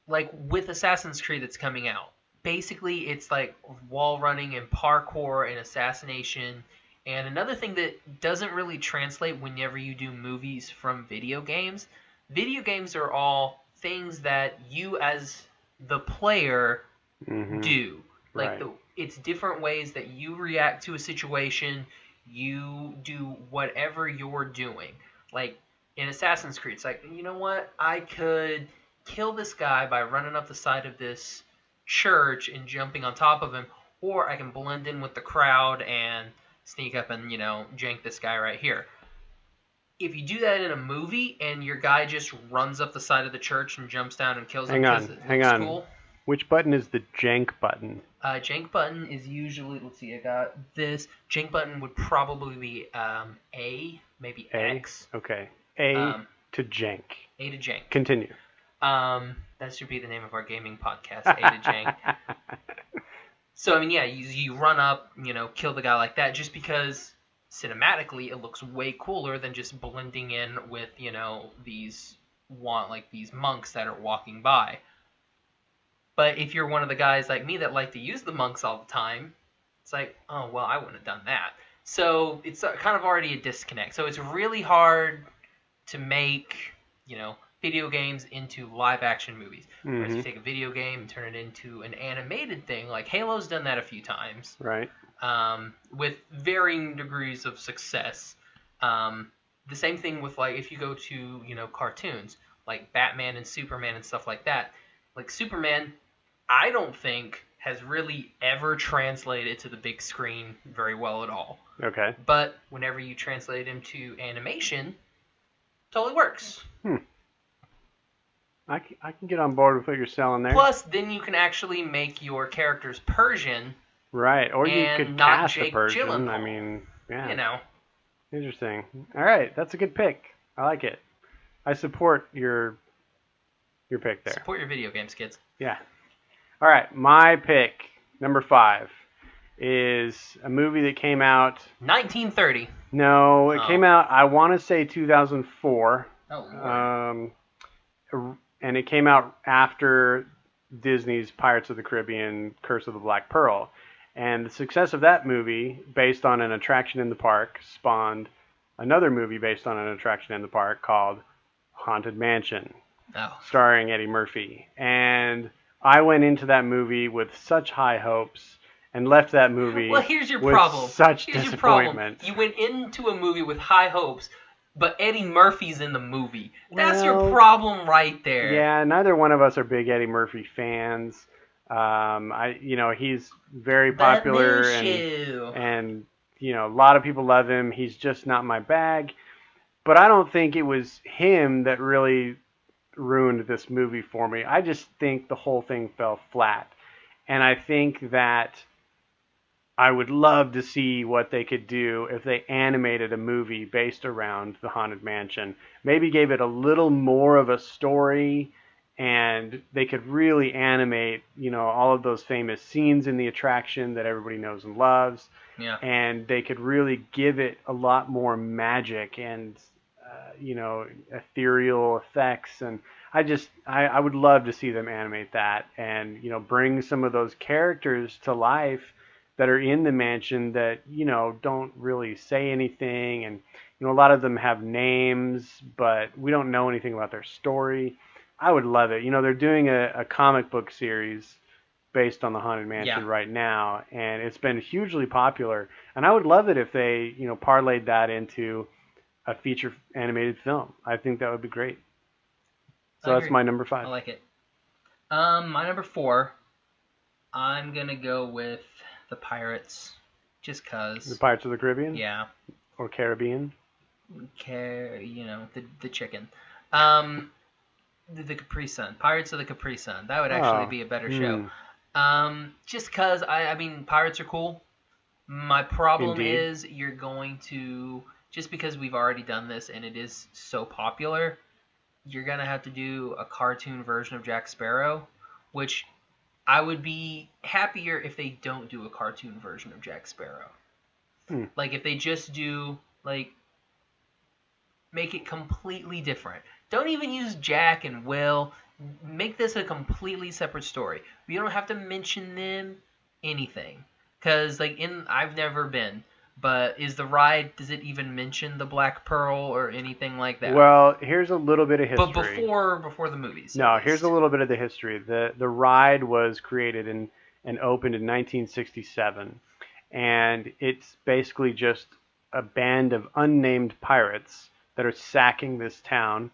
Like with Assassin's Creed that's coming out. Basically, it's like wall running and parkour and assassination. And another thing that doesn't really translate whenever you do movies from video games are all things that you as the player do. Like it's different ways that you react to a situation. You do whatever you're doing. Like in Assassin's Creed, it's like, you know what? I could kill this guy by running up the side of this church and jumping on top of him, or I can blend in with the crowd and sneak up and, jank this guy right here. If you do that in a movie and your guy just runs up the side of the church and jumps down and kills him because it looks cool. Which button is the jank button? Jank button is usually, let's see, I got this. Jank button would probably be A, maybe A? X. Okay. A to jank. A to jank. Continue. That should be the name of our gaming podcast, A to jank. So, I mean, yeah, you run up, kill the guy like that just because cinematically it looks way cooler than just blending in with, these monks that are walking by. But if you're one of the guys like me that like to use the monks all the time, it's like, oh, well, I wouldn't have done that. So it's kind of already a disconnect. So it's really hard to make, video games into live-action movies. Whereas you take a video game and turn it into an animated thing, like Halo's done that a few times. Right. With varying degrees of success. The same thing with, like, if you go to, cartoons, like Batman and Superman and stuff like that. Like, Superman, I don't think has really ever translated to the big screen very well at all. Okay. But whenever you translate him to animation, totally works. I can get on board with what you're selling there. Plus, then you can actually make your characters Persian. Right, or you could cast a Persian. Gyllenhaal. I mean, yeah. Interesting. All right, that's a good pick. I like it. I support your pick there. Support your video games, kids. Yeah. All right, my pick, number 5, is a movie that came out... 1930. No, it came out, I want to say 2004. Oh, Lord. And it came out after Disney's Pirates of the Caribbean, Curse of the Black Pearl. And the success of that movie, based on an attraction in the park, spawned another movie based on an attraction in the park called Haunted Mansion, starring Eddie Murphy. And I went into that movie with such high hopes and left that movie here's your with problem. such Here's disappointment. Your problem. You went into a movie with high hopes, but Eddie Murphy's in the movie. That's your problem right there. Yeah, neither one of us are big Eddie Murphy fans. He's very popular and a lot of people love him. He's just not my bag. But I don't think it was him that really ruined this movie for me. I just think the whole thing fell flat. And I think that I would love to see what they could do if they animated a movie based around the Haunted Mansion. Maybe gave it a little more of a story, and they could really animate, all of those famous scenes in the attraction that everybody knows and loves. Yeah. And they could really give it a lot more magic and, ethereal effects. And I would love to see them animate that and, bring some of those characters to life that are in the mansion that, don't really say anything. And, a lot of them have names, but we don't know anything about their story. I would love it. They're doing a comic book series based on the Haunted Mansion right now, and it's been hugely popular. And I would love it if they, parlayed that into a feature animated film. I think that would be great. So that's my number 5. I like it. My number 4, I'm going to go with the Pirates, just because. The Pirates of the Caribbean? Yeah. Or Caribbean? The chicken. The Capri Sun. Pirates of the Capri Sun. That would actually be a better show. Just because, I mean, pirates are cool. My problem is you're going to, just because we've already done this and it is so popular, you're going to have to do a cartoon version of Jack Sparrow, which I would be happier if they don't do a cartoon version of Jack Sparrow. Like, if they just do, make it completely different. Don't even use Jack and Will. Make this a completely separate story. You don't have to mention them, anything. Because, I've never been, but does it even mention the Black Pearl or anything like that? Well, here's a little bit of history. But before the movies. No, here's a little bit of the history. The ride was created and opened in 1967, and it's basically just a band of unnamed pirates that are sacking this town,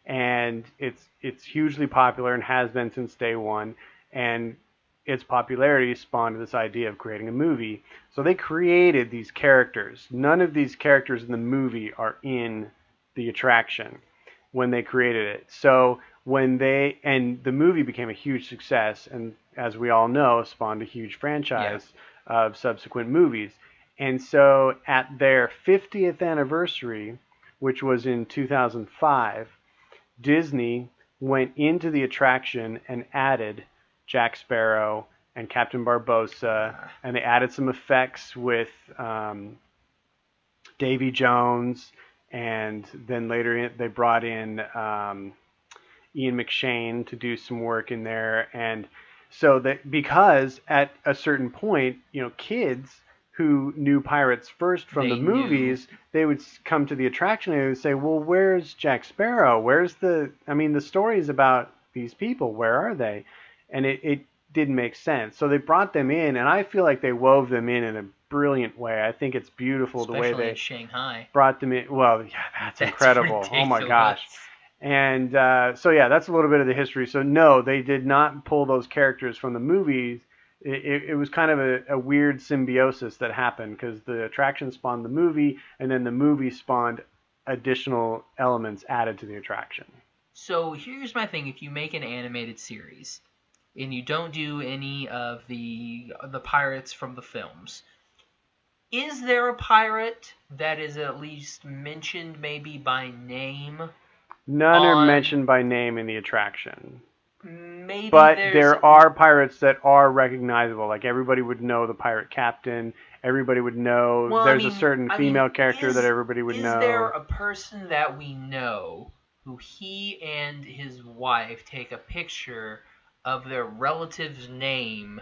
and it's hugely popular and has been since day one, and its popularity spawned this idea of creating a movie. So they created these characters. None of these characters in the movie are in the attraction when they created it. So and the movie became a huge success, and as we all know, spawned a huge franchise of subsequent movies. And so at their 50th anniversary, which was in 2005, Disney went into the attraction and added Jack Sparrow and Captain Barbossa, and they added some effects with Davy Jones, and then later they brought in Ian McShane to do some work in there. And so that, because at a certain point, kids who knew pirates first from the movies, they would come to the attraction and they would say, well, where's Jack Sparrow? The stories about these people, where are they? And it didn't make sense. So they brought them in, and I feel like they wove them in a brilliant way. I think it's beautiful the way they Shanghai brought them in. Well, yeah, that's incredible. Ridiculous. Oh my gosh. And that's a little bit of the history. So no, they did not pull those characters from the movies. It was kind of a weird symbiosis that happened, because the attraction spawned the movie, and then the movie spawned additional elements added to the attraction. So here's my thing. If you make an animated series and you don't do any of the pirates from the films, is there a pirate that is at least mentioned maybe by name? None are mentioned by name in the attraction. Maybe But there are pirates that are recognizable. Like everybody would know the pirate captain. Everybody would know. Well, There's a certain female character that everybody would know. Is there a person that we know who he and his wife take a picture of their relative's name?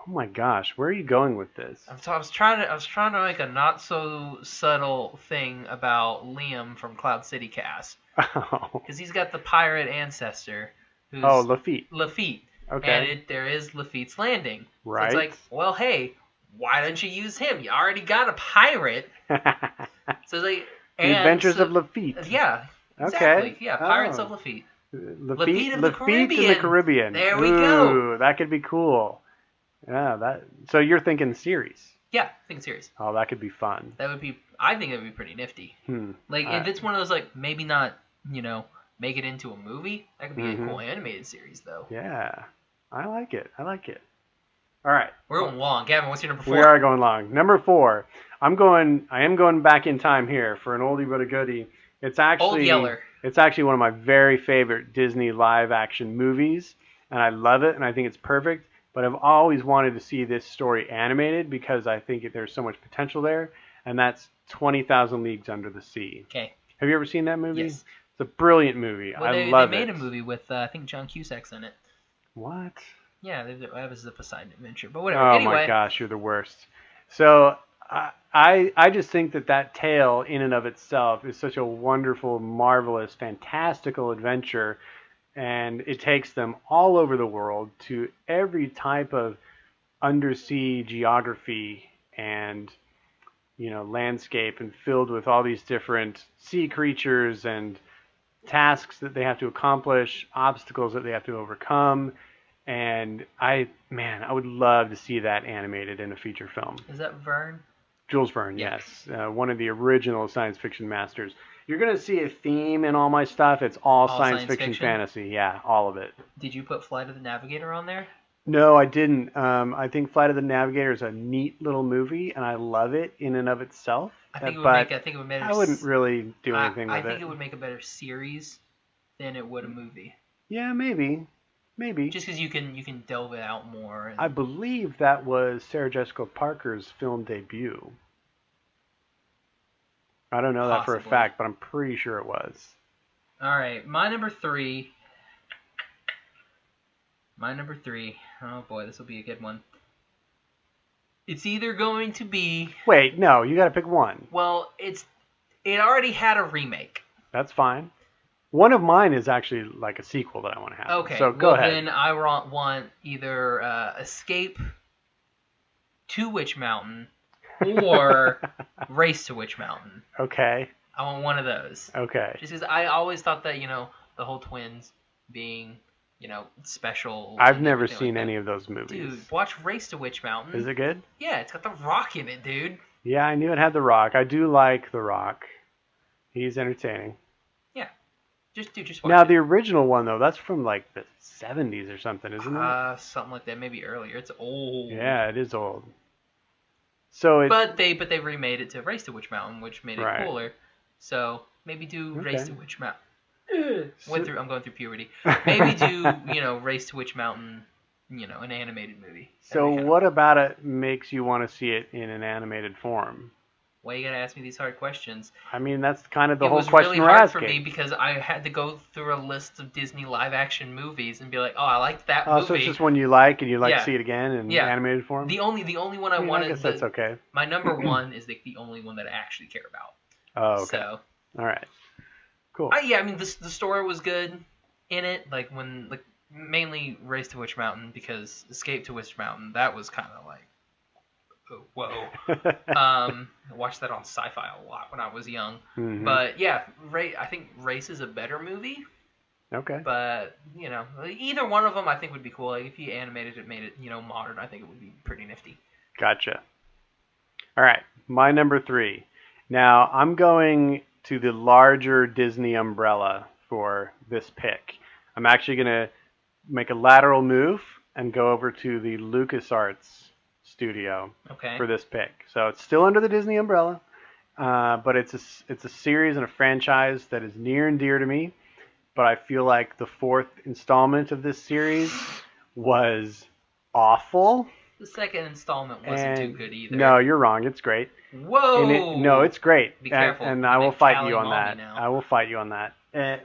Oh my gosh, where are you going with this? I was trying to make a not so subtle thing about Liam from Cloud City Cast. Oh. Because he's got the pirate ancestor. Who's Lafitte. Lafitte. Okay. And there is Lafitte's Landing. Right. So it's like, well, hey, why don't you use him? You already got a pirate. So it's like... The Adventures of Lafitte. Yeah, exactly. Okay. Yeah, Pirates of Lafitte. Lafitte of the Caribbean. In the Caribbean. There we go. Ooh, that could be cool. Yeah, so you're thinking series. Yeah, I think series. Oh, that could be fun. I think that would be pretty nifty. Like, if it's one of those, like, maybe not, make it into a movie, that could be a cool animated series, though. Yeah, I like it. All right. We're going long. Gavin, what's your number 4? We are going long. Number 4. I am going back in time here for an oldie but a goodie. It's actually Old Yeller. It's actually one of my very favorite Disney live action movies, and I love it, and I think it's perfect. But I've always wanted to see this story animated because I think there's so much potential there, and that's 20,000 Leagues Under the Sea. Okay. Have you ever seen that movie? Yes. It's a brilliant movie. Well, I love it. They made a movie with, I think, John Cusack's in it. What? Yeah, that was the Poseidon Adventure. But whatever. Oh anyway. My gosh, you're the worst. So I just think that tale in and of itself is such a wonderful, marvelous, fantastical adventure. And it takes them all over the world to every type of undersea geography and, landscape, and filled with all these different sea creatures and tasks that they have to accomplish, obstacles that they have to overcome. And I would love to see that animated in a feature film. Is that Verne? Jules Verne, Yeah. yes. One of the original science fiction masters. You're going to see a theme in all my stuff. It's all science fiction, fantasy. Yeah, all of it. Did you put Flight of the Navigator on there? No, I didn't. I think Flight of the Navigator is a neat little movie, and I love it in and of itself. I think it would make I wouldn't really do anything with it. I think it would make a better series than it would a movie. Yeah, maybe. Just because you can delve it out more. And... I believe that was Sarah Jessica Parker's film debut. I don't know that for a fact, but I'm pretty sure it was. All right, my number 3. Oh boy, this will be a good one. It's either going to be... Wait, no, you got to pick one. Well, it already had a remake. That's fine. One of mine is actually like a sequel that I want to have. Okay, so go ahead. Then I want either Escape to Witch Mountain or Race to Witch Mountain. Okay. I want one of those. Okay. Just because I always thought that, the whole twins being, special. I've never seen any of those movies. Dude, watch Race to Witch Mountain. Is it good? Yeah, it's got The Rock in it, dude. Yeah, I knew it had The Rock. I do like The Rock. He's entertaining. Yeah. Just watch now, it. the original one, though, that's from like the 70s or something, isn't it? Something like that. Maybe earlier. It's old. Yeah, it is old. So But they remade it to Race to Witch Mountain, which made it cooler. So maybe do Race to Witch Mountain. I'm going through puberty. Maybe do Race to Witch Mountain, an animated movie. So what about it makes you want to see it in an animated form? Why you gotta ask me these hard questions? I mean, that's kind of the whole question we're asking. It was really hard for me because I had to go through a list of Disney live-action movies and be like, oh, I liked that movie. Oh, so it's just one you like and you like to see it again in animated form? The only one I wanted. I guess that's okay. My number 1 is the only one that I actually care about. Oh, okay. So, all right. Cool. The story was good in it. Mainly Race to Witch Mountain, because Escape to Witch Mountain, that was kind of like, whoa. I watched that on Sci-Fi a lot when I was young. Mm-hmm. But yeah, I think Race is a better movie. Okay. But, either one of them I think would be cool. Like, if you animated it, made it, modern, I think it would be pretty nifty. Gotcha. All right. My number 3. Now, I'm going to the larger Disney umbrella for this pick. I'm actually going to make a lateral move and go over to the LucasArts studio for this pick. So it's still under the Disney umbrella, but it's a series and a franchise that is near and dear to me. but I feel like the 4th installment of this series was awful. The second installment wasn't too good either. No, you're wrong. It's great. Whoa! No, it's great. Be careful. And I will fight you on that. Now. I will fight you on that.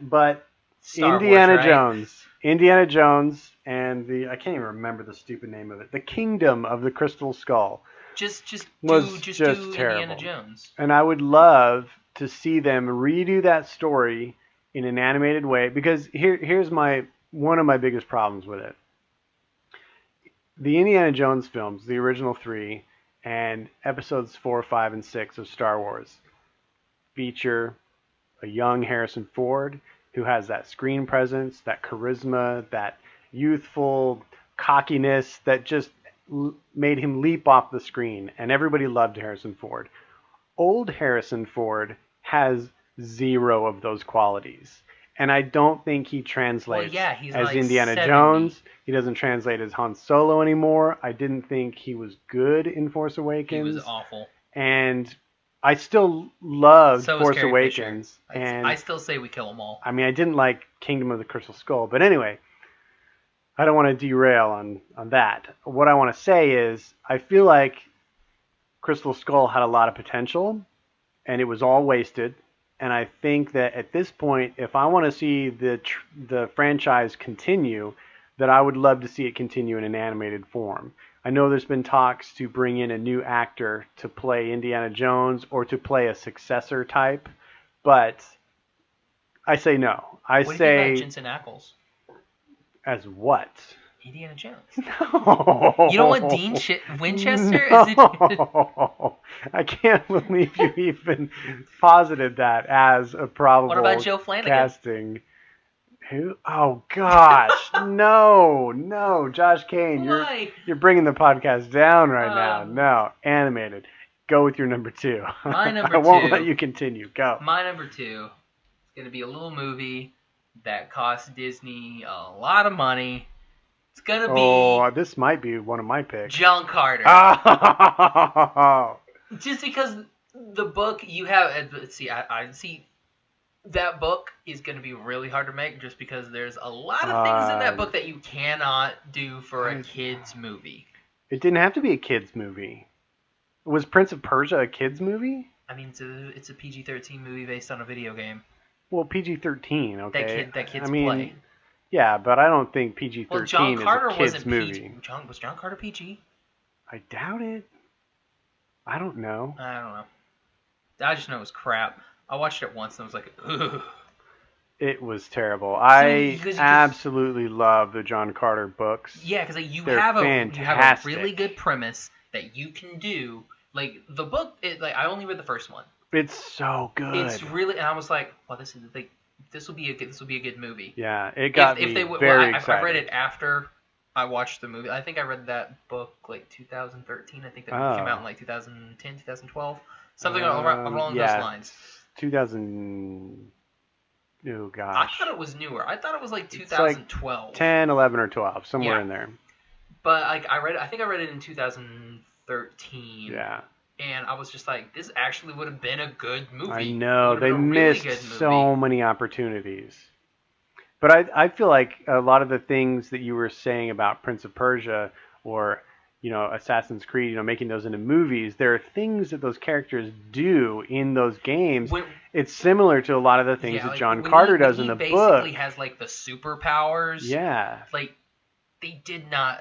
But Star Indiana Wars, right? Indiana Jones, and I can't even remember the stupid name of it. The Kingdom of the Crystal Skull. Just do terrible. Indiana Jones. And I would love to see them redo that story in an animated way, because here's one of my biggest problems with it. The Indiana Jones films, the original 3, and episodes 4, 5, and 6 of Star Wars feature a young Harrison Ford who has that screen presence, that charisma, that youthful cockiness that just made him leap off the screen, and everybody loved Harrison Ford. Old Harrison Ford has 0 of those qualities. And I don't think he translates he's as like Indiana 70. Jones. He doesn't translate as Han Solo anymore. I didn't think he was good in Force Awakens. He was awful. And I still loved Force Carrie Awakens. Fisher. And I still say we kill them all. I mean, I didn't like Kingdom of the Crystal Skull. But anyway, I don't want to derail on that. What I want to say is I feel like Crystal Skull had a lot of potential, and it was all wasted. And I think that at this point, if I want to see the franchise continue, that I would love to see it continue in an animated form. I know there's been talks to bring in a new actor to play Indiana Jones or to play a successor type, but I say no. What do you think about Jensen Ackles? As what? Indiana Jones. No. You don't want Dean Winchester? No. I can't believe you even posited that as a probable What about Joe Flanagan? casting. Who? Oh gosh, no, Josh Kane, you're bringing the podcast down right now. No, animated. Go with your number 2. My number 2. I won't let you continue. Go. My number 2 is going to be a little movie that cost Disney a lot of money. It's going to be... Oh, this might be one of my picks. John Carter. Oh. Just because the book you have... I see... That book is going to be really hard to make just because there's a lot of things in that book that you cannot do for a kid's movie. It didn't have to be a kid's movie. Was Prince of Persia a kid's movie? I mean, it's a PG-13 movie based on a video game. Well, PG-13, okay. That kids play. Yeah, but I don't think PG-13 well, John Carter is a kid's wasn't movie. PG. Was John Carter PG? I doubt it. I don't know. I don't know. I just know it was crap. I watched it once and I was like, ugh. It was terrible. I absolutely love the John Carter books. Yeah, because you They're have fantastic. a really good premise that you can do. Like the book, I only read the first one. It's so good. It's really, and I was like, well, this will be a good movie. Yeah, it got me very excited. I read it after I watched the movie. I think I read that book like 2013. I think that movie came out in like 2010, 2012, something along those lines. 2000. Oh gosh. I thought it was newer. I thought it was like 2012. Like 10, 11, or 12, somewhere in there. But I think I read it in 2013. Yeah. And I was just like, this actually would have been a good movie. I know. They missed so many opportunities. But I feel like a lot of the things that you were saying about Prince of Persia or, Assassin's Creed, making those into movies, there are things that those characters do in those games. It's similar to a lot of the things that John Carter does in the book. He basically has, like, the superpowers. Yeah. Like, they did not...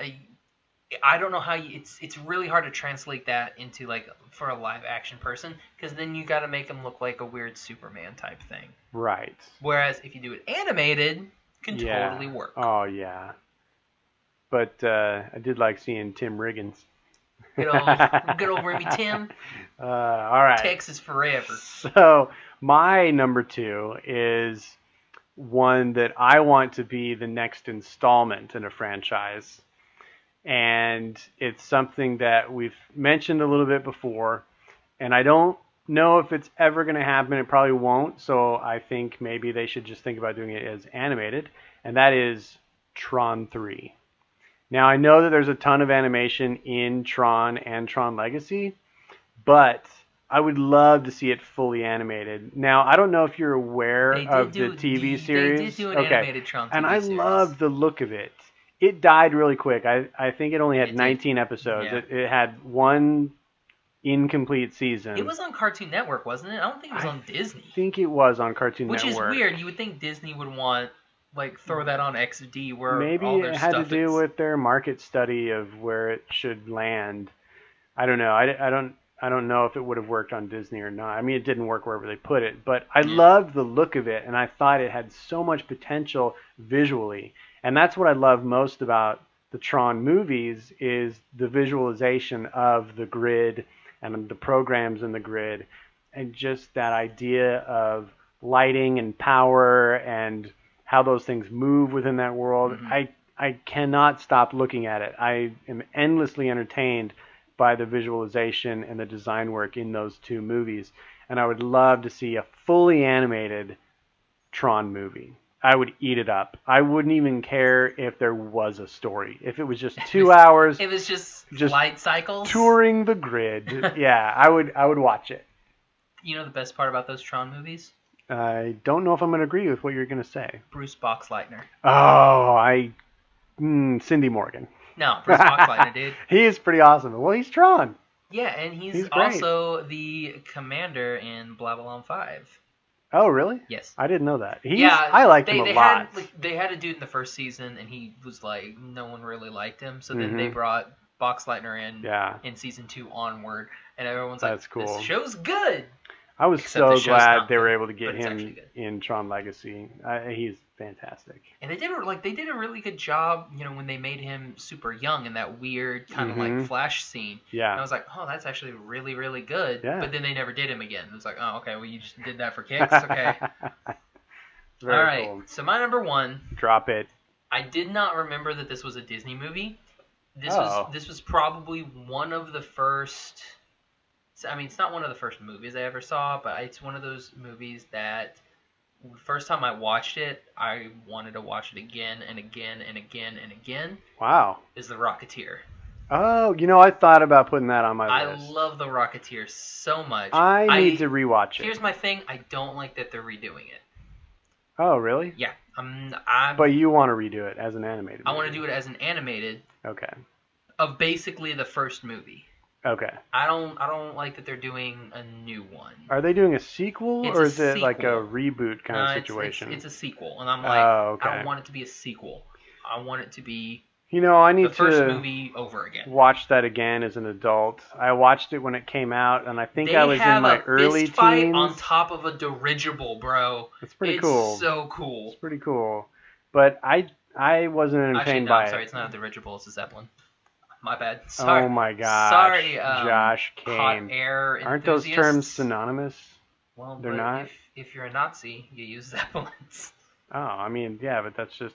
I don't know how it's really hard to translate that into, like, for a live action person, because then you got to make him look like a weird Superman type thing. Right. Whereas if you do it animated, it can totally work. Oh, yeah. But I did like seeing Tim Riggins. Good old Remy Tim. All right. Texas forever. So my number 2 is one that I want to be the next installment in a franchise. And it's something that we've mentioned a little bit before. And I don't know if it's ever going to happen. It probably won't. So I think maybe they should just think about doing it as animated. And that is Tron 3. Now, I know that there's a ton of animation in Tron and Tron Legacy, but I would love to see it fully animated. Now, I don't know if you're aware of the TV series. They did do an animated Tron TV and I series. love the look of it. It died really quick. I think it only had 19 did. episodes. Yeah. It had one incomplete season. It was on Cartoon Network, wasn't it? I don't think it was on Disney. I think it was on Cartoon Network. Which is weird. You would think Disney would want, like, throw that on XD where maybe all their it had to stuff do is. with their market study of where it should land. I don't know. I don't know if it would have worked on Disney or not. I mean, it didn't work wherever they put it, but I loved the look of it, and I thought it had so much potential visually. And that's what I love most about the Tron movies is the visualization of the grid and the programs in the grid, and just that idea of lighting and power and how those things move within that world. Mm-hmm. I cannot stop looking at it. I am endlessly entertained by the visualization and the design work in those two movies. And I would love to see a fully animated Tron movie. I would eat it up. I wouldn't even care if there was a story. If it was just 2 hours. It was just light cycles. Touring the grid. Yeah, I would watch it. You know the best part about those Tron movies? I don't know if I'm going to agree with what you're going to say. Bruce Boxleitner. Oh, Cindy Morgan. No, Bruce Boxleitner, dude. He is pretty awesome. Well, he's Tron. Yeah, and he's also the commander in Babylon 5. Oh, really? Yes. I didn't know that. I liked him a lot. They had a dude in the first season, and he was like, no one really liked him. So then they brought Boxleitner in season 2 onward, and everyone's like, that's cool. This show's good. I was so glad they were able to get him in Tron Legacy. He's fantastic. And they did a really good job, when they made him super young in that weird kind of like Flash scene. Yeah. And I was like, oh, that's actually really, really good. Yeah. But then they never did him again. It was like, oh, okay, well, you just did that for kicks? Okay. Very all right. cool. So my number one. Drop it. I did not remember that this was a Disney movie. This was probably one of the first. I mean, it's not one of the first movies I ever saw, but it's one of those movies that the first time I watched it, I wanted to watch it again and again and again and again. Wow. Is The Rocketeer. Oh, I thought about putting that on my list. I love The Rocketeer so much. I need to rewatch it. Here's my thing. I don't like that they're redoing it. Oh, really? Yeah. But you want to redo it as an animated movie. I want to do it as an animated. Okay. Of basically the first movie. Okay. I don't like that they're doing a new one. Are they doing a sequel, or is it like a reboot kind of situation? It's a sequel, and I'm like, okay. I don't want it to be a sequel. I want it to be I need the first to movie over again. Watch that again as an adult. I watched it when it came out, and I think I was in my early teens. They have a fist fight on top of a dirigible, bro. It's pretty cool. It's so cool. It's pretty cool. But I wasn't entertained by it. Sorry, it's not a dirigible. It's a Zeppelin. My bad. Sorry. Oh my gosh. Sorry, Josh Kane. hot air enthusiasts. Aren't those terms synonymous? Well, they're not. If you're a Nazi, you use Zeppelins. Oh, I mean, yeah, but that's just.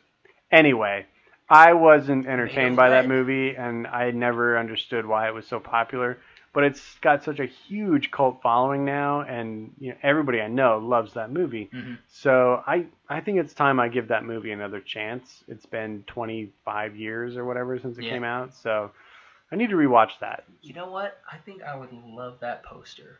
Anyway, I wasn't entertained by that movie, and I never understood why it was so popular. But it's got such a huge cult following now, and everybody I know loves that movie. Mm-hmm. So I think it's time I give that movie another chance. It's been 25 years or whatever since it came out, so I need to rewatch that. You know what? I think I would love that poster.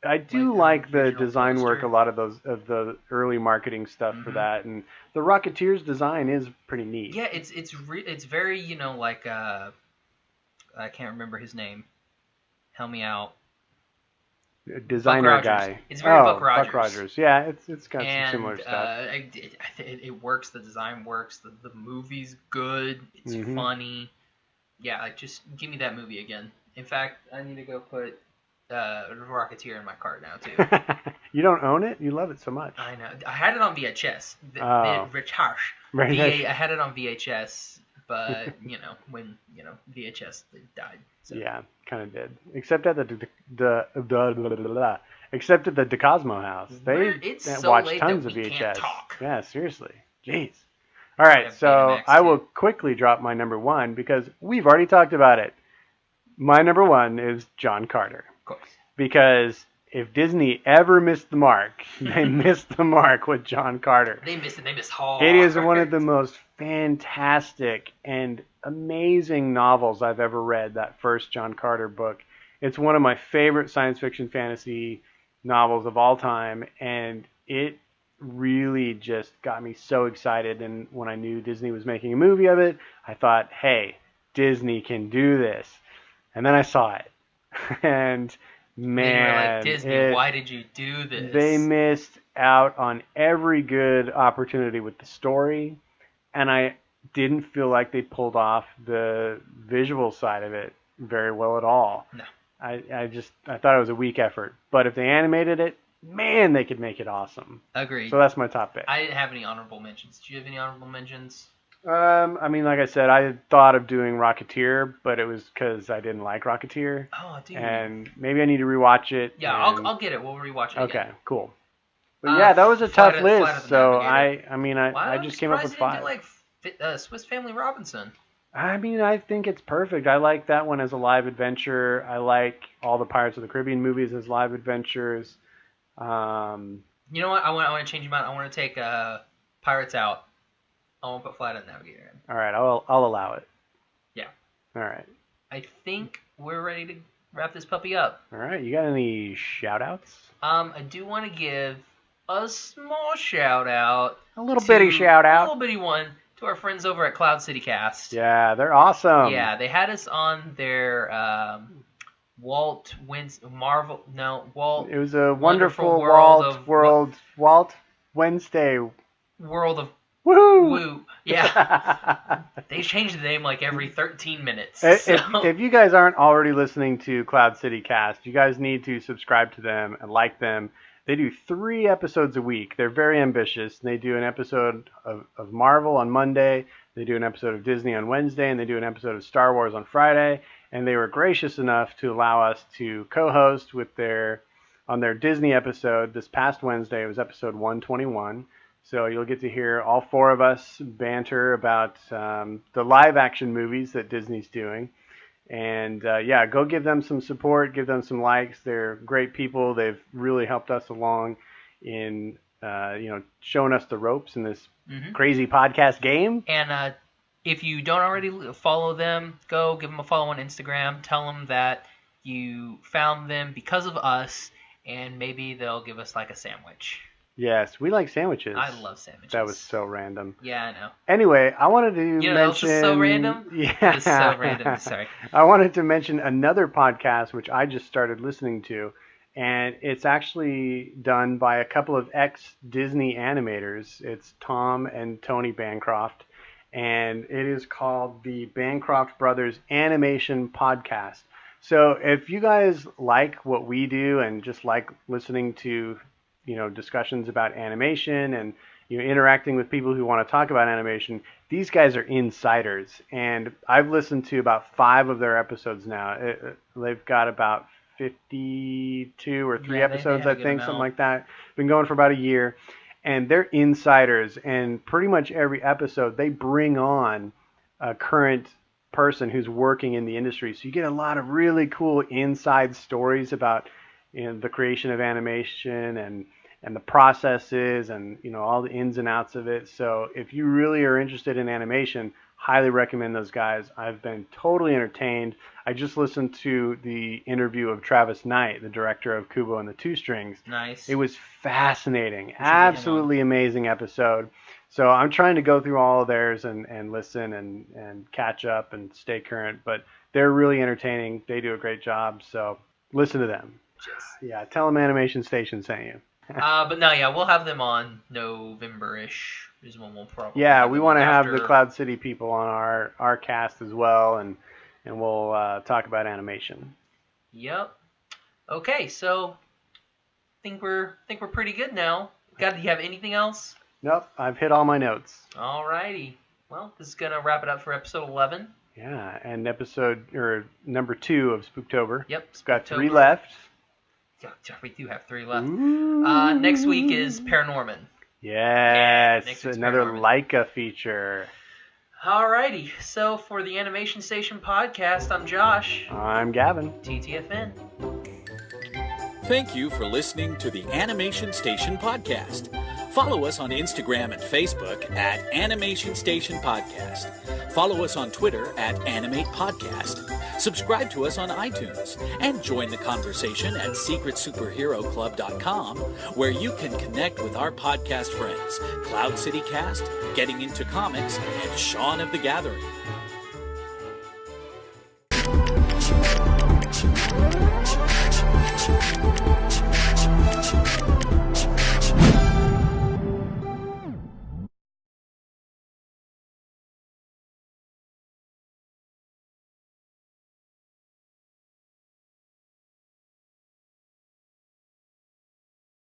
I do like the design work, a lot of the early marketing stuff for that, and the Rocketeer's design is pretty neat. Yeah, it's very like I can't remember his name. Help me out. Designer guy. It's very Buck Rogers. Buck Rogers. Yeah, it's got some similar stuff. It works. The design works. The movie's good. It's funny. Yeah, just give me that movie again. In fact, I need to go put Rocketeer in my cart now too. You don't own it? You love it so much. I know. I had it on VHS. I had it on VHS, but when VHS died. So. Yeah, kind of did. Except at the DeCosmo house, they watched tons of VHS. Can't talk. Yeah, seriously. Jeez. All right, so I will quickly drop my number one because we've already talked about it. My number one is John Carter. Of course. Because if Disney ever missed the mark, they missed the mark with John Carter. They missed it. They missed hard. It is one of the most fantastic and amazing novels I've ever read, that first John Carter book. It's one of my favorite science fiction fantasy novels of all time, and it really just got me so excited. And when I knew Disney was making a movie of it, I thought, hey, Disney can do this. And then I saw it. And man, you were like, Disney, why did you do this? They missed out on every good opportunity with the story, and I didn't feel like they pulled off the visual side of it very well at all. No. I thought it was a weak effort. But if they animated it, man, they could make it awesome. Agreed. So that's my top pick. I didn't have any honorable mentions. Do you have any honorable mentions? I mean, like I said, I thought of doing Rocketeer, but it was because I didn't like Rocketeer. Oh, dude. And maybe I need to rewatch it. Yeah, I'll get it. We'll rewatch it again. Okay, cool. But yeah, that was a tough list. So Navigator. I just came up with 5. Why didn't like Swiss Family Robinson? I mean, I think it's perfect. I like that one as a live adventure. I like all the Pirates of the Caribbean movies as live adventures. You know what? I want to change your mind. I want to take Pirates out. I won't put Flight of the Navigator in. All right, I'll allow it. Yeah. All right. I think we're ready to wrap this puppy up. All right. You got any shout-outs? I do want to give a small shout-out. A little bitty shout-out. A little bitty one to our friends over at Cloud City Cast. Yeah, they're awesome. Yeah, they had us on their Walt. It was a wonderful Walt Wednesday. World of Woo! Woo. Yeah. They change the name like every 13 minutes. If you guys aren't already listening to Cloud City Cast, you guys need to subscribe to them and like them. They do 3 episodes a week. They're very ambitious. They do an episode of Marvel on Monday. They do an episode of Disney on Wednesday. And they do an episode of Star Wars on Friday. And they were gracious enough to allow us to co-host on their Disney episode this past Wednesday. It was episode 121. So you'll get to hear all 4 of us banter about the live-action movies that Disney's doing. And, yeah, go give them some support, give them some likes. They're great people. They've really helped us along in, showing us the ropes in this crazy podcast game. And if you don't already follow them, go give them a follow on Instagram. Tell them that you found them because of us, and maybe they'll give us, like, a sandwich. Yes, we like sandwiches. I love sandwiches. That was so random. Yeah, I know. Anyway, I wanted to mention... Else is so random? Yeah. It's so random, sorry. I wanted to mention another podcast, which I just started listening to, and it's actually done by a couple of ex-Disney animators. It's Tom and Tony Bancroft, and it is called the Bancroft Brothers Animation Podcast. So if you guys like what we do and just like listening to discussions about animation and interacting with people who want to talk about animation, these guys are insiders, and I've listened to about 5 of their episodes now. They've got about 52 or 3 episodes, I think, something like that. Been going for about a year, and they're insiders, and pretty much every episode they bring on a current person who's working in the industry, so you get a lot of really cool inside stories about the creation of animation and the processes and all the ins and outs of it. So if you really are interested in animation, highly recommend those guys. I've been totally entertained. I just listened to the interview of Travis Knight, the director of Kubo and the Two Strings. Nice. It was fascinating. Absolutely amazing episode. So I'm trying to go through all of theirs and listen and catch up and stay current, but they're really entertaining. They do a great job, so listen to them. Yeah, tell them Animation Station sent you. But no, yeah, we'll have them on November-ish is when we'll probably. Yeah, we want to have the Cloud City people on our cast as well, and we'll talk about animation. Yep. Okay, so I think we're pretty good now. Do you have anything else? Nope, I've hit all my notes. Alrighty. Well, this is gonna wrap it up for episode 11. Yeah, and number 2 of Spooktober. Yep. We've got 3 left. Yeah, we do have 3 left. Next week is Paranorman. Yes, another Leica feature. Alrighty, so for the Animation Station podcast, I'm Josh. I'm Gavin. TTFN. Thank you for listening to the Animation Station podcast. Follow us on Instagram and Facebook at Animation Station Podcast. Follow us on Twitter at Animate Podcast. Subscribe to us on iTunes and join the conversation at secretsuperheroclub.com, where you can connect with our podcast friends, Cloud City Cast, Getting Into Comics, and Shaun of the Gathering.